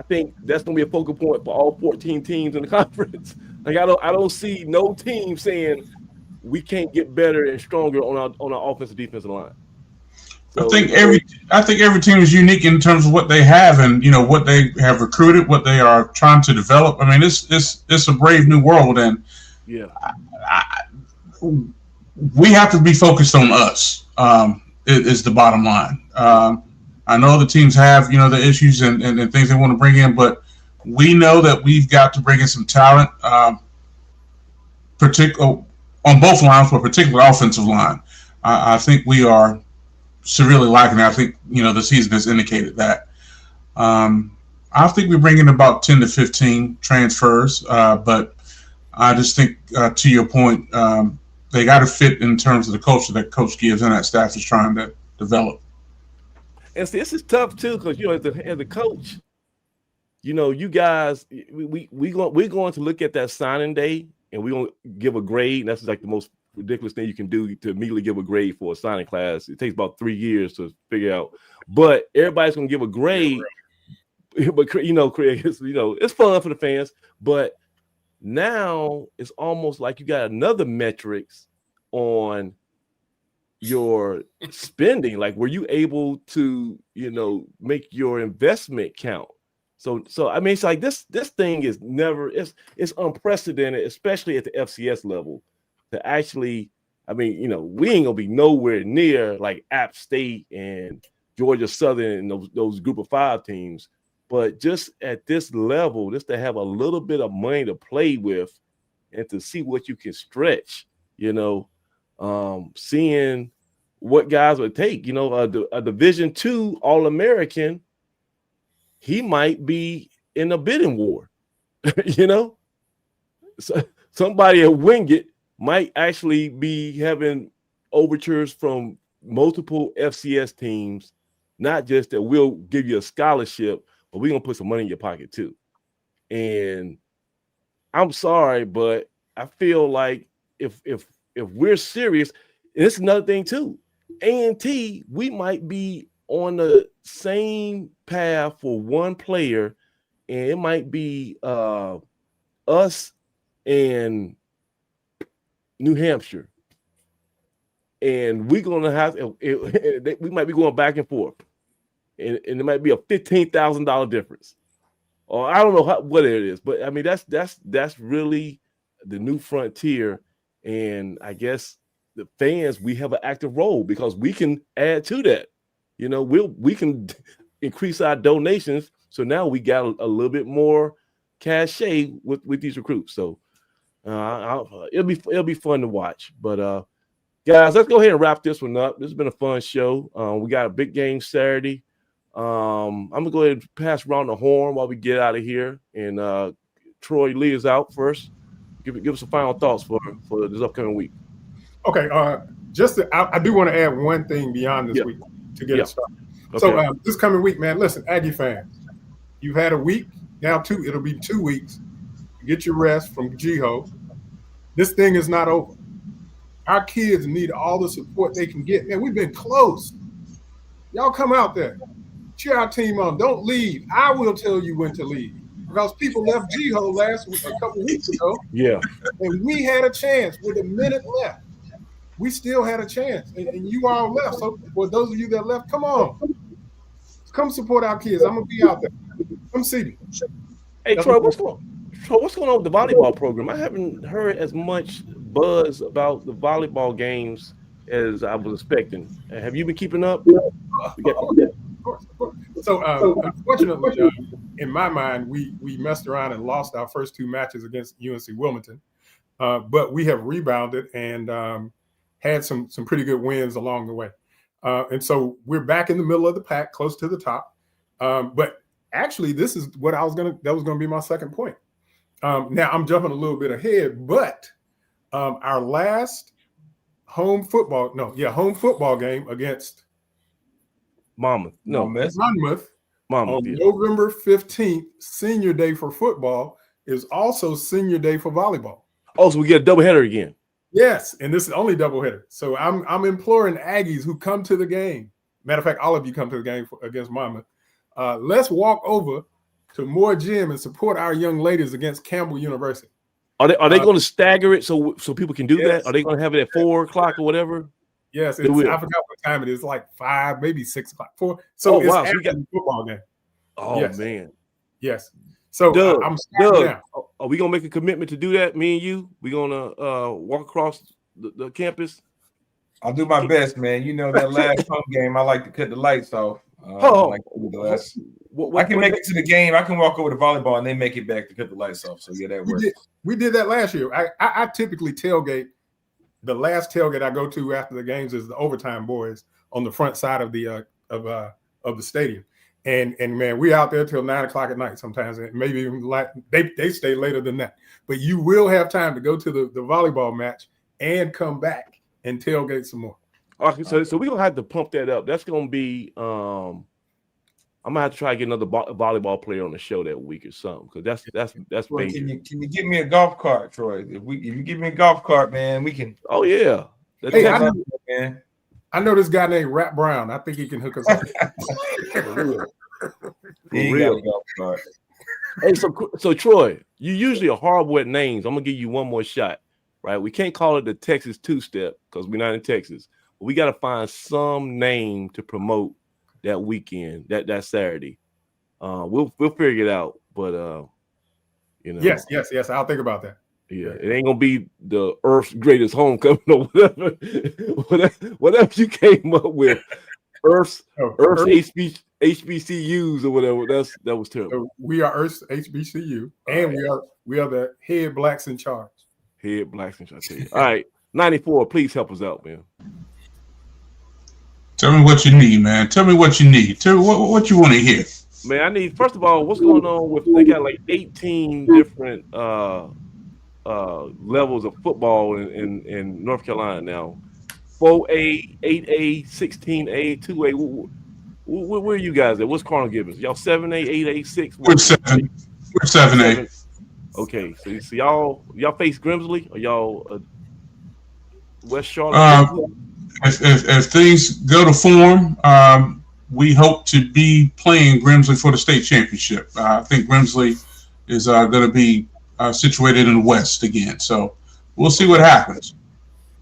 A: think that's going to be a focal point for all 14 teams in the conference. Like I don't see no team saying we can't get better and stronger on our offensive defensive line. So,
F: I think every team is unique in terms of what they have and what they have recruited, what they are trying to develop. It's a brave new world, and we have to be focused on us. Is the bottom line. I know the teams have the issues and things they want to bring in, but we know that we've got to bring in some talent, particular on both lines, but particularly offensive line. I think we are severely lacking. I think the season has indicated that. I think we bring in about 10 to 15 transfers, but I just think to your point, they got to fit in terms of the culture that Coach Gibbs and that staff is trying to develop.
A: And see, this is tough too, because as a coach, you guys, we're going to look at that signing day and we're going to give a grade. And that's like the most ridiculous thing you can do, to immediately give a grade for a signing class. It takes about 3 years to figure out, but everybody's going to give a grade. But Craig, it's fun for the fans, but now it's almost like you got another metrics on your spending. Like, were you able to make your investment count? So it's like this thing is it's unprecedented, especially at the FCS level, to actually, we ain't gonna be nowhere near like App State and Georgia Southern and those group of 5 teams, but just at this level, just to have a little bit of money to play with and to see what you can stretch, seeing what guys would take, a Division II All-American, he might be in a bidding war, So somebody at Wingate might actually be having overtures from multiple FCS teams, not just that we'll give you a scholarship, but we're going to put some money in your pocket too. And I'm sorry, but I feel like if we're serious, and it's another thing too, A&T, we might be on the same path for one player and it might be us and New Hampshire, and we're gonna have we might be going back and forth, and it might be a $15,000 difference, or I don't know what it is, but I mean that's really the new frontier, and I guess the fans, we have an active role because we can add to that. We can increase our donations, so now we got a little bit more cachet with these recruits. So it'll be fun to watch. But guys, let's go ahead and wrap this one up. This has been a fun show. We got a big game Saturday. I'm gonna go ahead and pass around the horn while we get out of here. And Troy Lee is out first. Give us some final thoughts for this upcoming week.
G: Okay, I do want to add one thing beyond this week to get it started. Okay. So this coming week, man, listen, Aggie fans, you've had a week, now it'll be 2 weeks. Get your rest from GHO. This thing is not over. Our kids need all the support they can get. Man, we've been close. Y'all come out there. Cheer our team on. Don't leave. I will tell you when to leave. Because people left GHO a couple weeks ago.
A: Yeah.
G: And we had a chance with a minute left. We still had a chance. And you all left. So for those of you that left, come on. Come support our kids. I'm going to be out there. Come see me.
A: Hey, Troy, what's going on with the volleyball program? I haven't heard as much buzz about the volleyball games as I was expecting. Have you been keeping up?
G: Of course. So, unfortunately, in my mind, we messed around and lost our first 2 matches against UNC Wilmington. But we have rebounded and had some pretty good wins along the way. And so we're back in the middle of the pack, close to the top. But actually, this is what that was going to be my second point. Now I'm jumping a little bit ahead, but our last home football game against
A: Monmouth
G: on November 15th, senior day for football, is also senior day for volleyball.
A: Oh, so we get a doubleheader again.
G: Yes, and this is only doubleheader. So I'm imploring Aggies who come to the game. Matter of fact, all of you come to the game against Monmouth. Let's walk over to Moore Gym and support our young ladies against Campbell University.
A: Are they going to stagger it so people can do that? Are they going to have it at 4 o'clock or whatever?
G: Yes, I forgot what time it is. Like 5, maybe 6 o'clock. 4. So it's after the football game.
A: Oh man.
G: Yes. So
A: Doug,
G: I'm now.
A: Are we gonna make a commitment to do that? Me and you. We gonna walk across the campus.
E: I'll do my best, man. You know that last home game, I like to cut the lights off. I can make it to the game. I can walk over to volleyball and then make it back to cut the lights off. So yeah, that works.
G: We did that last year. I typically tailgate. The last tailgate I go to after the games is the Overtime Boys on the front side of the stadium. And man, we out there till 9 o'clock at night sometimes, and maybe even like they stay later than that. But you will have time to go to the volleyball match and come back and tailgate some more.
A: Okay, so we're gonna have to pump that up. That's gonna be I'm gonna have to try to get another volleyball player on the show that week or something, because that's
E: well,
A: major.
E: Can you give me a golf cart, Troy? If you give me a golf cart, man, we can.
A: Oh yeah.
G: Hey, I know this guy named Rat Brown. I think he can hook us up.
A: For real. Hey, so Troy, you usually are horrible at names. I'm gonna give you one more shot, right? We can't call it the Texas two-step because we're not in Texas. But we got to find some name to promote that weekend, that Saturday. We'll figure it out, but
G: Yes. I'll think about that.
A: Yeah, it ain't gonna be the Earth's greatest homecoming or whatever you came up with. Earth's HBCUs or whatever. That was terrible.
G: So we are Earth's HBCU, and we are the head blacks in charge.
A: Head blacks in charge. All right, 94. Please help us out, man.
F: Tell me what you need, man. Tell me what you need. Tell me what you want to hear.
A: Man, I need, first of all, what's going on with, they got like 18 different levels of football in North Carolina now. 4A, 8A, 16A, 2A. Where are you guys at? What's Carl Gibbons? Y'all 7A, 8A, 6?
F: We're 7. We're 7A.
A: Okay, so y'all face Grimsley or y'all West Charlotte?
F: If things go to form, we hope to be playing Grimsley for the state championship. I think Grimsley is going to be situated in the West again. So we'll see what happens.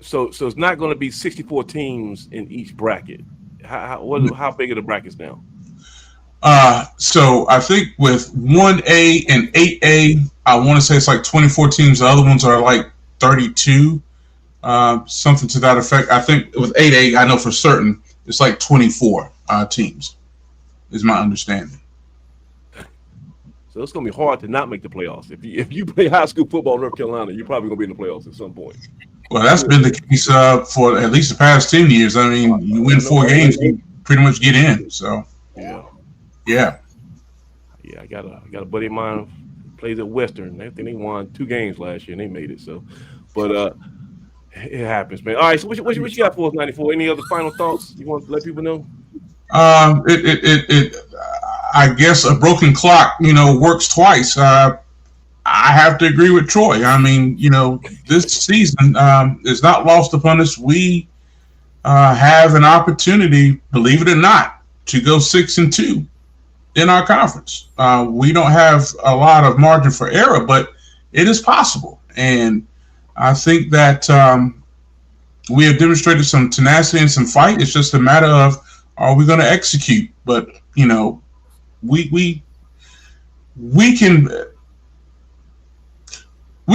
A: So it's not going to be 64 teams in each bracket. How big are the brackets now?
F: So I think with 1A and 8A, I want to say it's like 24 teams. The other ones are like 32, something to that effect. I think with 8A, I know for certain it's like 24 teams, is my understanding.
A: So it's going to be hard to not make the playoffs. If you play high school football in North Carolina, you're probably going to be in the playoffs at some point.
F: Well, that's been the case for at least the past 10 years. I mean, you win 4 games, you pretty much get in. So yeah.
A: I got a buddy of mine who plays at Western. I think they won 2 games last year and they made it. So, but it happens, man. All right. So what you got for us, 94? Any other final thoughts you want to let people know?
F: I guess a broken clock, works twice. I have to agree with Troy. I mean, this season is not lost upon us. We have an opportunity, believe it or not, to go 6-2 in our conference. We don't have a lot of margin for error, but it is possible. And I think that we have demonstrated some tenacity and some fight. It's just a matter of, are we going to execute? But, we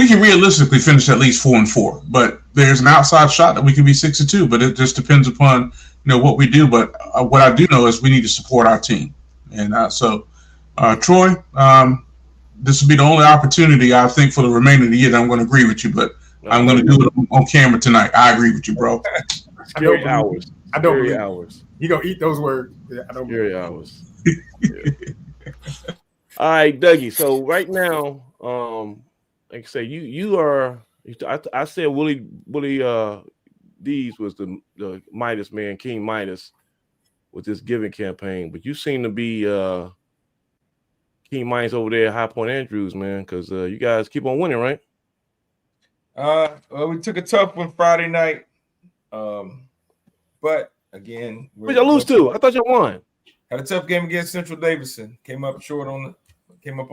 F: can realistically finish at least 4-4, but there's an outside shot that we can be 6-2, but it just depends upon, what we do. But what I do know is we need to support our team. And so, Troy, this will be the only opportunity, I think, for the remainder of the year that I'm going to agree with you, but I'm going to do it on camera tonight. I agree with you, bro.
A: Scary hours.
G: I don't
A: Scary
G: believe
A: hours.
G: You're going to eat those words. Yeah, I don't
A: Scary hours. All right, Dougie. So right now, like I say, you are. I said Willie Dees was the Midas man, King Midas, with this giving campaign, but you seem to be King Midas over there at High Point Andrews, man, because you guys keep on winning, right?
E: Well, we took a tough one Friday night, but again,
A: What y'all lose to? I thought y'all won.
E: Had a tough game against Central Davidson. Came up on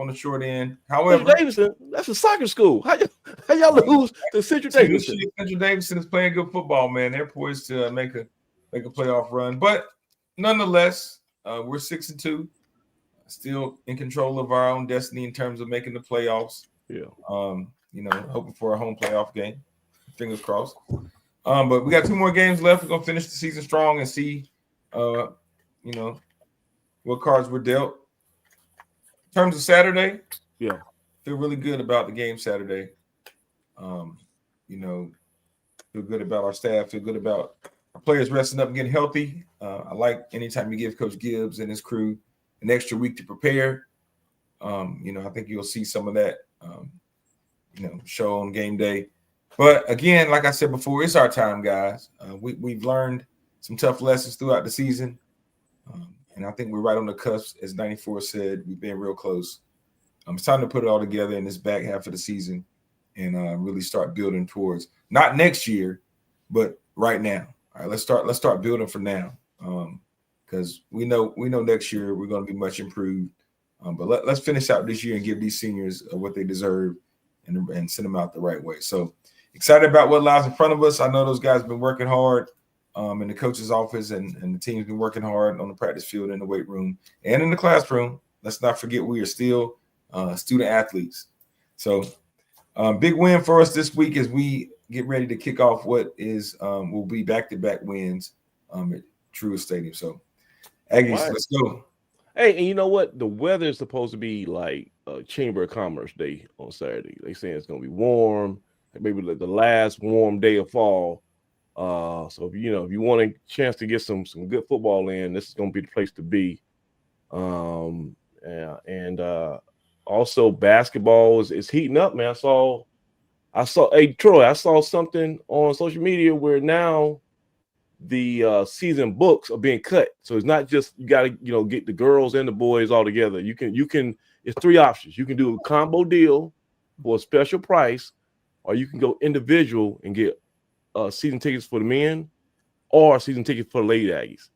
E: the short end. However,
A: Central Davidson, that's a soccer school. How y'all lose to Central Davidson?
E: Central Davidson is playing good football, man. They're poised to make a playoff run. But nonetheless, we're 6-2, still in control of our own destiny in terms of making the playoffs.
A: Yeah.
E: Hoping for a home playoff game. Fingers crossed. But we got 2 more games left. We're gonna finish the season strong and see what cards were dealt. In terms of Saturday, feel really good about the game Saturday. Feel good about our staff, feel good about our players resting up and getting healthy. I like anytime you give Coach Gibbs and his crew an extra week to prepare. I think you'll see some of that, show on game day. But again, like I said before, it's our time, guys. We've learned some tough lessons throughout the season. And I think we're right on the cusp, as 94 said. We've been real close. It's time to put it all together in this back half of the season and really start building towards not next year, but right now. All right, let's start building for now, because we know next year we're going to be much improved. But let's finish out this year and give these seniors what they deserve and send them out the right way. So excited about what lies in front of us. I know those guys have been working hard. In the coach's office and the team's been working hard on the practice field, in the weight room, and in the classroom. Let's not forget we are still student athletes. So big win for us this week as we get ready to kick off what is will be back-to-back wins at Truist Stadium. So Aggies, let's go.
A: Hey, and you know what? The weather is supposed to be like Chamber of Commerce Day on Saturday. They saying it's going to be warm, maybe like the last warm day of fall. So if you want a chance to get some good football in, this is going to be the place to be. Also basketball is heating up, man. Hey Troy, I saw something on social media where now the season books are being cut. So it's not just you got to get the girls and the boys all together. You can it's 3 options. You can do a combo deal for a special price, or you can go individual and get season tickets for the men or season tickets for the Lady Aggies.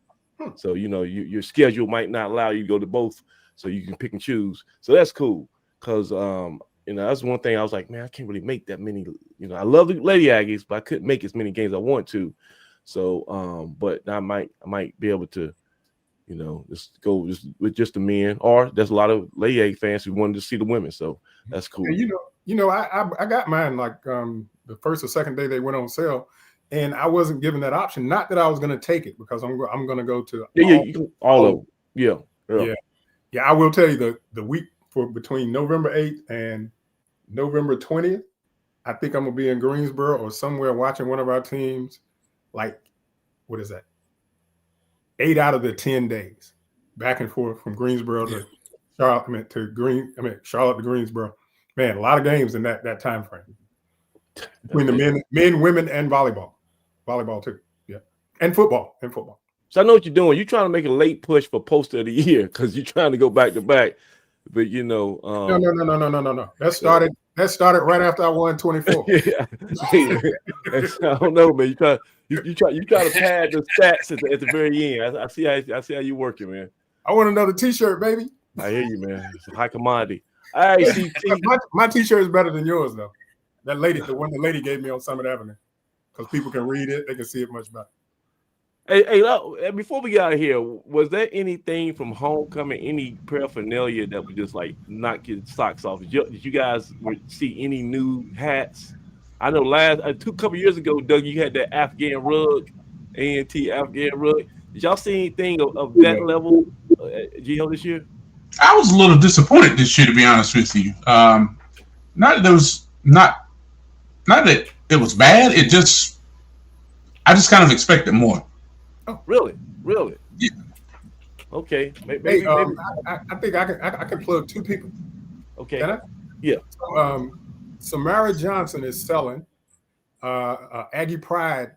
A: So your schedule might not allow you to go to both, so you can pick and choose. So that's cool because that's one thing I was like, man, I can't really make that many. I love the Lady Aggies, but I couldn't make as many games I want to. So but I might be able to, just go with just the men, or there's a lot of Lady Aggie fans who wanted to see the women. So that's cool.
G: And I got mine like the first or second day they went on sale. And I wasn't given that option. Not that I was going to take it because I'm going to go to
A: all of them.
G: Yeah. I will tell you the week between November 8th and November 20th, I think I'm going to be in Greensboro or somewhere watching one of our teams. Like, what is that? 8 out of the 10 days, back and forth from Greensboro to Charlotte. Charlotte to Greensboro. Man, a lot of games in that time frame between the men, women, and volleyball. Volleyball too, yeah, and football.
A: So I know what you're doing. You're trying to make a late push for Poster of the Year because you're trying to go back to back. But
G: no. That started right after I won 24.
A: Yeah, I don't know, man. You try to pad the stats at the very end. I see how you working, man.
G: I want another T-shirt, baby.
A: I hear you, man. It's a high commodity. All right,
G: my T-shirt is better than yours though. The one the lady gave me on Summit Avenue. Because people can read it, they can see it much better.
A: Hey, before we get out of here, was there anything from homecoming, any paraphernalia that would just like knock your socks off? Did you guys see any new hats? I know couple years ago, Doug, you had that Afghan rug, A&T Afghan rug. Did y'all see anything of that level, GO, this year?
F: I was a little disappointed this year, to be honest with you. Not that it was bad. I just kind of expected more.
A: Oh, really?
F: Yeah.
A: Okay.
G: Maybe. I think I can plug two people.
A: Okay.
G: Can I?
A: Yeah.
G: Samara Johnson is selling Aggie Pride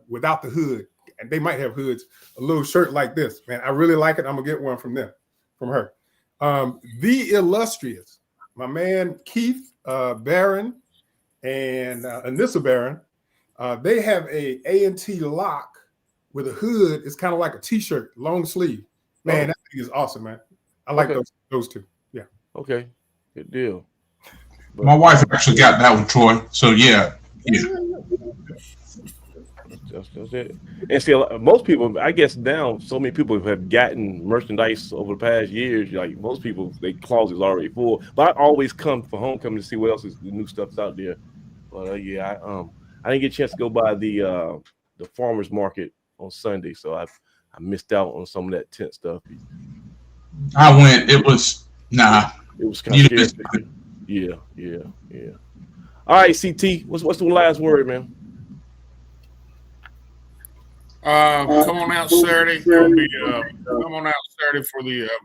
G: without the hood, and they might have hoods. A little shirt like this, man. I really like it. I'm gonna get one from her. The Illustrious, my man Keith Barron and Anissa Barron, they have a A&T lock with a hood. It's kind of like a T-shirt, long sleeve. Man, that thing is awesome, man. I like those two. Yeah.
A: Okay. Good deal.
F: My wife actually got that one, Troy. So yeah.
A: That's it. And see, most people, I guess now, so many people have gotten merchandise over the past years. Like most people, their closet's already full. But I always come for homecoming to see what else is the new stuff's out there. But I didn't get a chance to go by the farmers market on Sunday, so I missed out on some of that tent stuff.
F: I went. It was
A: It was kind of scary. Yeah. All right, CT, what's the last word, man?
B: Come on out Saturday. Come on out Saturday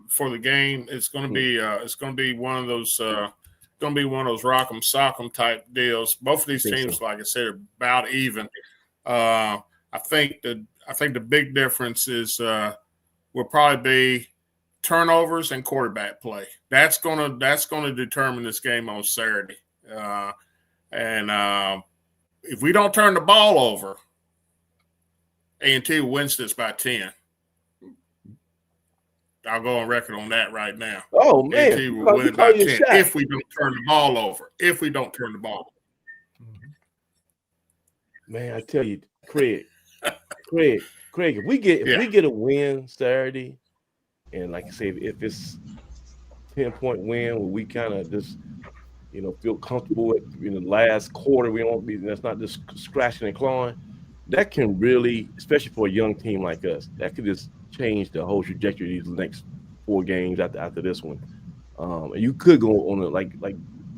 B: for the game. It's gonna be one of those rock'em sock'em type deals. Both of these teams, like I said, are about even. I think the big difference is will probably be turnovers and quarterback play. That's gonna determine this game on Saturday. And if we don't turn the ball over, A&T wins this by 10. I'll go on record on that right now.
A: Oh, man.
B: A&T will win it by 10 if we don't turn the ball over.
A: Man, I tell you, Craig, if we get a win Saturday, and like I say, if it's 10-point win where we kind of just feel comfortable in the last quarter, that's not just scratching and clawing. That can really, especially for a young team like us, that could just change the whole trajectory of these next 4 games after this one. And you could go on like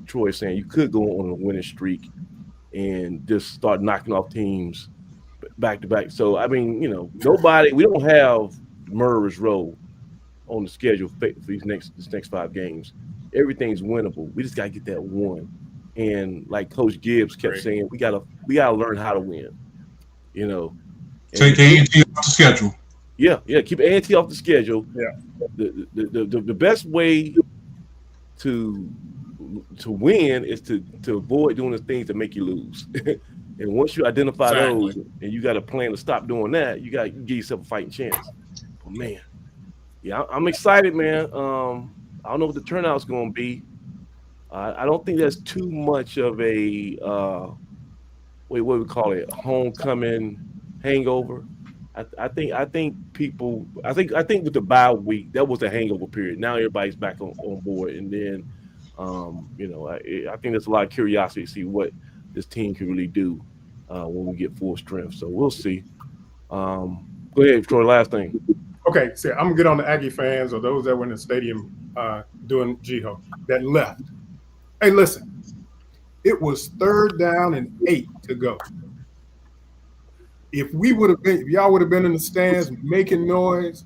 A: Troy is saying, you could go on a winning streak and just start knocking off teams back to back. So I mean, we don't have Murray's Row on the schedule for this next 5 games. Everything's winnable. We just gotta get that one. And like Coach Gibbs kept saying, we gotta learn how to win.
F: Take A&T off the schedule.
A: Yeah, keep A&T off the schedule.
G: Yeah.
A: The best way to win is to avoid doing the things that make you lose. And once you identify
B: Exactly.
A: those and you got a plan to stop doing that, you give yourself a fighting chance. But man, yeah, I'm excited, man. I don't know what the turnout's going to be. I don't think that's too much of a what we call it, homecoming hangover. I think people. I think with the bye week, that was a hangover period. Now everybody's back on board, and then, I think there's a lot of curiosity to see what this team can really do when we get full strength. So we'll see. Go ahead, Troy. Last thing.
G: Okay, so I'm gonna get on the Aggie fans or those that were in the stadium doing Jiho that left. Hey, listen, it was 3rd down and 8 to go. If y'all would have been in the stands making noise,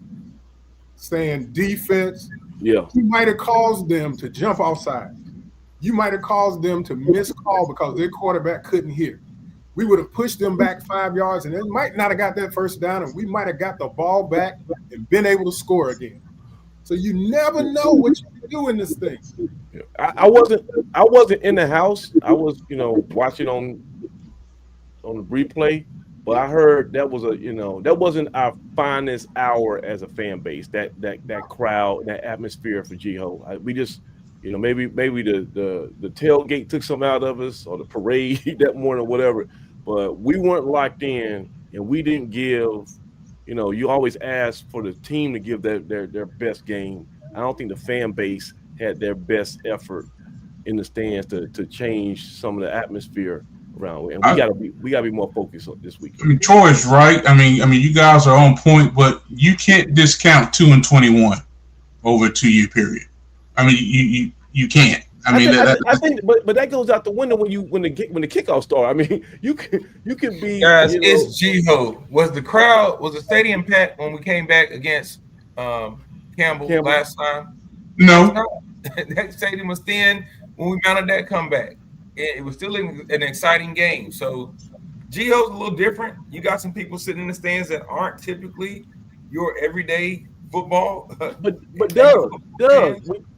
G: saying defense,
A: Yeah,
G: you might have caused them to jump offside. You might have caused them to miss call because their quarterback couldn't hear. We would have pushed them back 5 yards, and they might not have got that first down, and we might have got the ball back and been able to score again. So you never know what you can do in this thing.
A: I wasn't in the house. I was, watching on the replay. But I heard that wasn't our finest hour as a fan base. That crowd, that atmosphere for Jiho. We just, maybe the tailgate took some out of us, or the parade that morning, or whatever. But we weren't locked in, and we didn't give. You always ask for the team to give their best game. I don't think the fan base had their best effort in the stands to change some of the atmosphere around, and we gotta be more focused on this weekend.
F: I mean, Troy's right. I mean, you guys are on point, but you can't discount 2-21 over a 2-year period. I mean, you can't. I think,
A: but that goes out the window when the kickoff start. I mean, you can be
E: guys. It's Jiho. Was the stadium packed when we came back against Campbell last time?
F: No.
E: That stadium was thin when we mounted that comeback. It was still an exciting game. So Jiho's a little different. You got some people sitting in the stands that aren't typically your everyday football.
A: But Doug,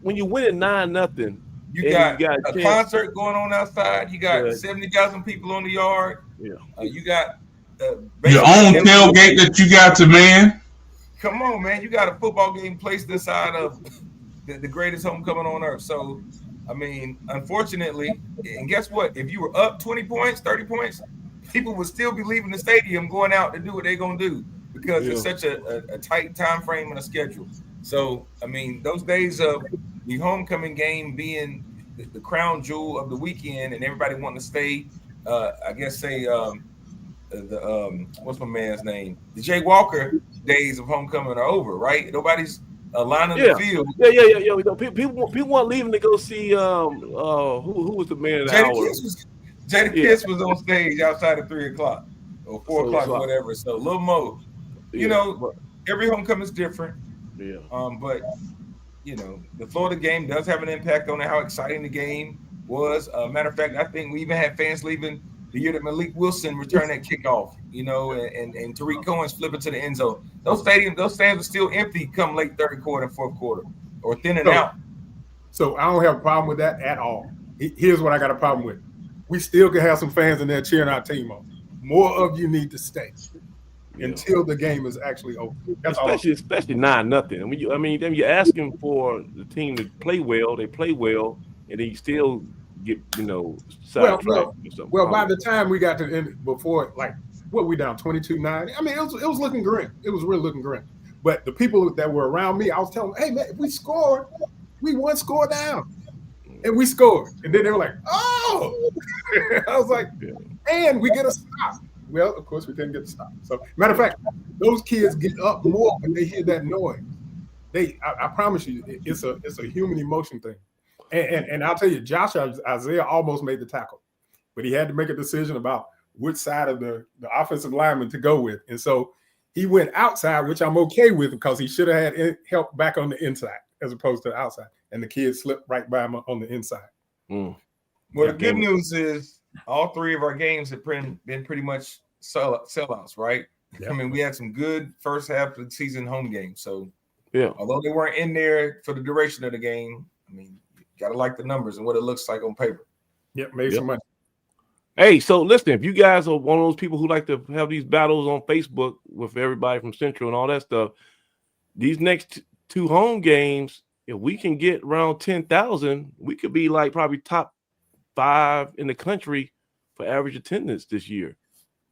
A: when you win at 9-0,
E: you got a concert going on outside. You got 70,000 people on the yard.
A: Yeah.
E: You got
F: your own tailgate that you got to man.
E: Come on, man. You got a football game placed inside of the greatest homecoming on earth. So, I mean, unfortunately, and guess what? If you were up 20 points, 30 points, people would still be leaving the stadium going out to do what they're going to do because it's such a tight time frame and a schedule. So, I mean, those days of the homecoming game being the crown jewel of the weekend and everybody wanting to stay, what's my man's name? The Jay Walker days of homecoming are over, right? Nobody's lining the field.
A: Yeah. People weren't leaving to go see who was the man of the hour.
E: Jada Kiss was on stage outside at 3:00 or 4:00 or whatever. So Lil Mo, every homecoming is different.
A: Yeah.
E: But the Florida game does have an impact on how exciting the game was. Matter of fact, I think we even had fans leaving the year that Malik Wilson returned that kickoff, and Tariq Cohen's flipping to the end zone. Those stands are still empty come late third quarter and fourth quarter, or thinning out.
G: So I don't have a problem with that at all. Here's what I got a problem with. We still can have some fans in there cheering our team on. More of you need to stay until the game is actually over.
A: Especially 9-0. Then you're asking for the team to play well. They play well, and then you still get sidetracked.
G: Well, by the time we got to the end, before we down 22-9. I mean, it was looking grim. It was really looking grim. But the people that were around me, I was telling them, hey man, if we scored, we one score down. And we scored. And then they were like, oh. I was like, and we get a stop. Well, of course, we didn't get the stop. So, matter of fact, those kids get up more when they hear that noise. I promise you, it's a human emotion thing. And I'll tell you, Josh Isaiah almost made the tackle, but he had to make a decision about which side of the offensive lineman to go with. And so he went outside, which I'm okay with because he should have had help back on the inside as opposed to the outside. And the kid slipped right by him on the inside.
E: Well, the good news is all three of our games have been pretty much sellouts, right? Yep. I mean, we had some good first half of the season home games. So, although they weren't in there for the duration of the game, I mean, you got to like the numbers and what it looks like on paper.
G: Yep, made some money.
A: Hey, so listen, if you guys are one of those people who like to have these battles on Facebook with everybody from Central and all that stuff, these next 2 home games, if we can get around 10,000, we could be like probably top 5 in the country for average attendance this year.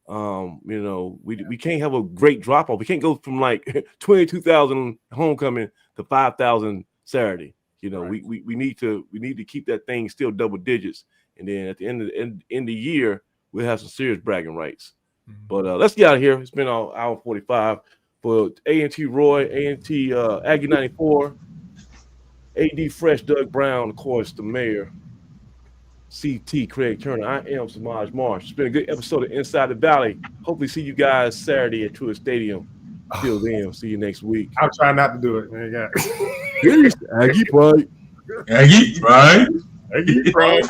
A: We can't have a great drop off. We can't go from like 22,000 homecoming to 5,000 Saturday. Right. We need to keep that thing still double digits, and then at the end of the year we'll have some serious bragging rights. Mm-hmm. But let's get out of here. It's been an hour 45 for A&T Roy, A&T Aggie 94, AD Fresh, Doug Brown, of course, the mayor, CT Craig Turner. I am Samaj Marsh. It's been a good episode of Inside the Valley. Hopefully see you guys Saturday at Truist Stadium. Till then, see you next week.
G: I'm trying not to do it, man.
A: Peace. Aggie pride.
F: Aggie pride.
G: Aggie pride.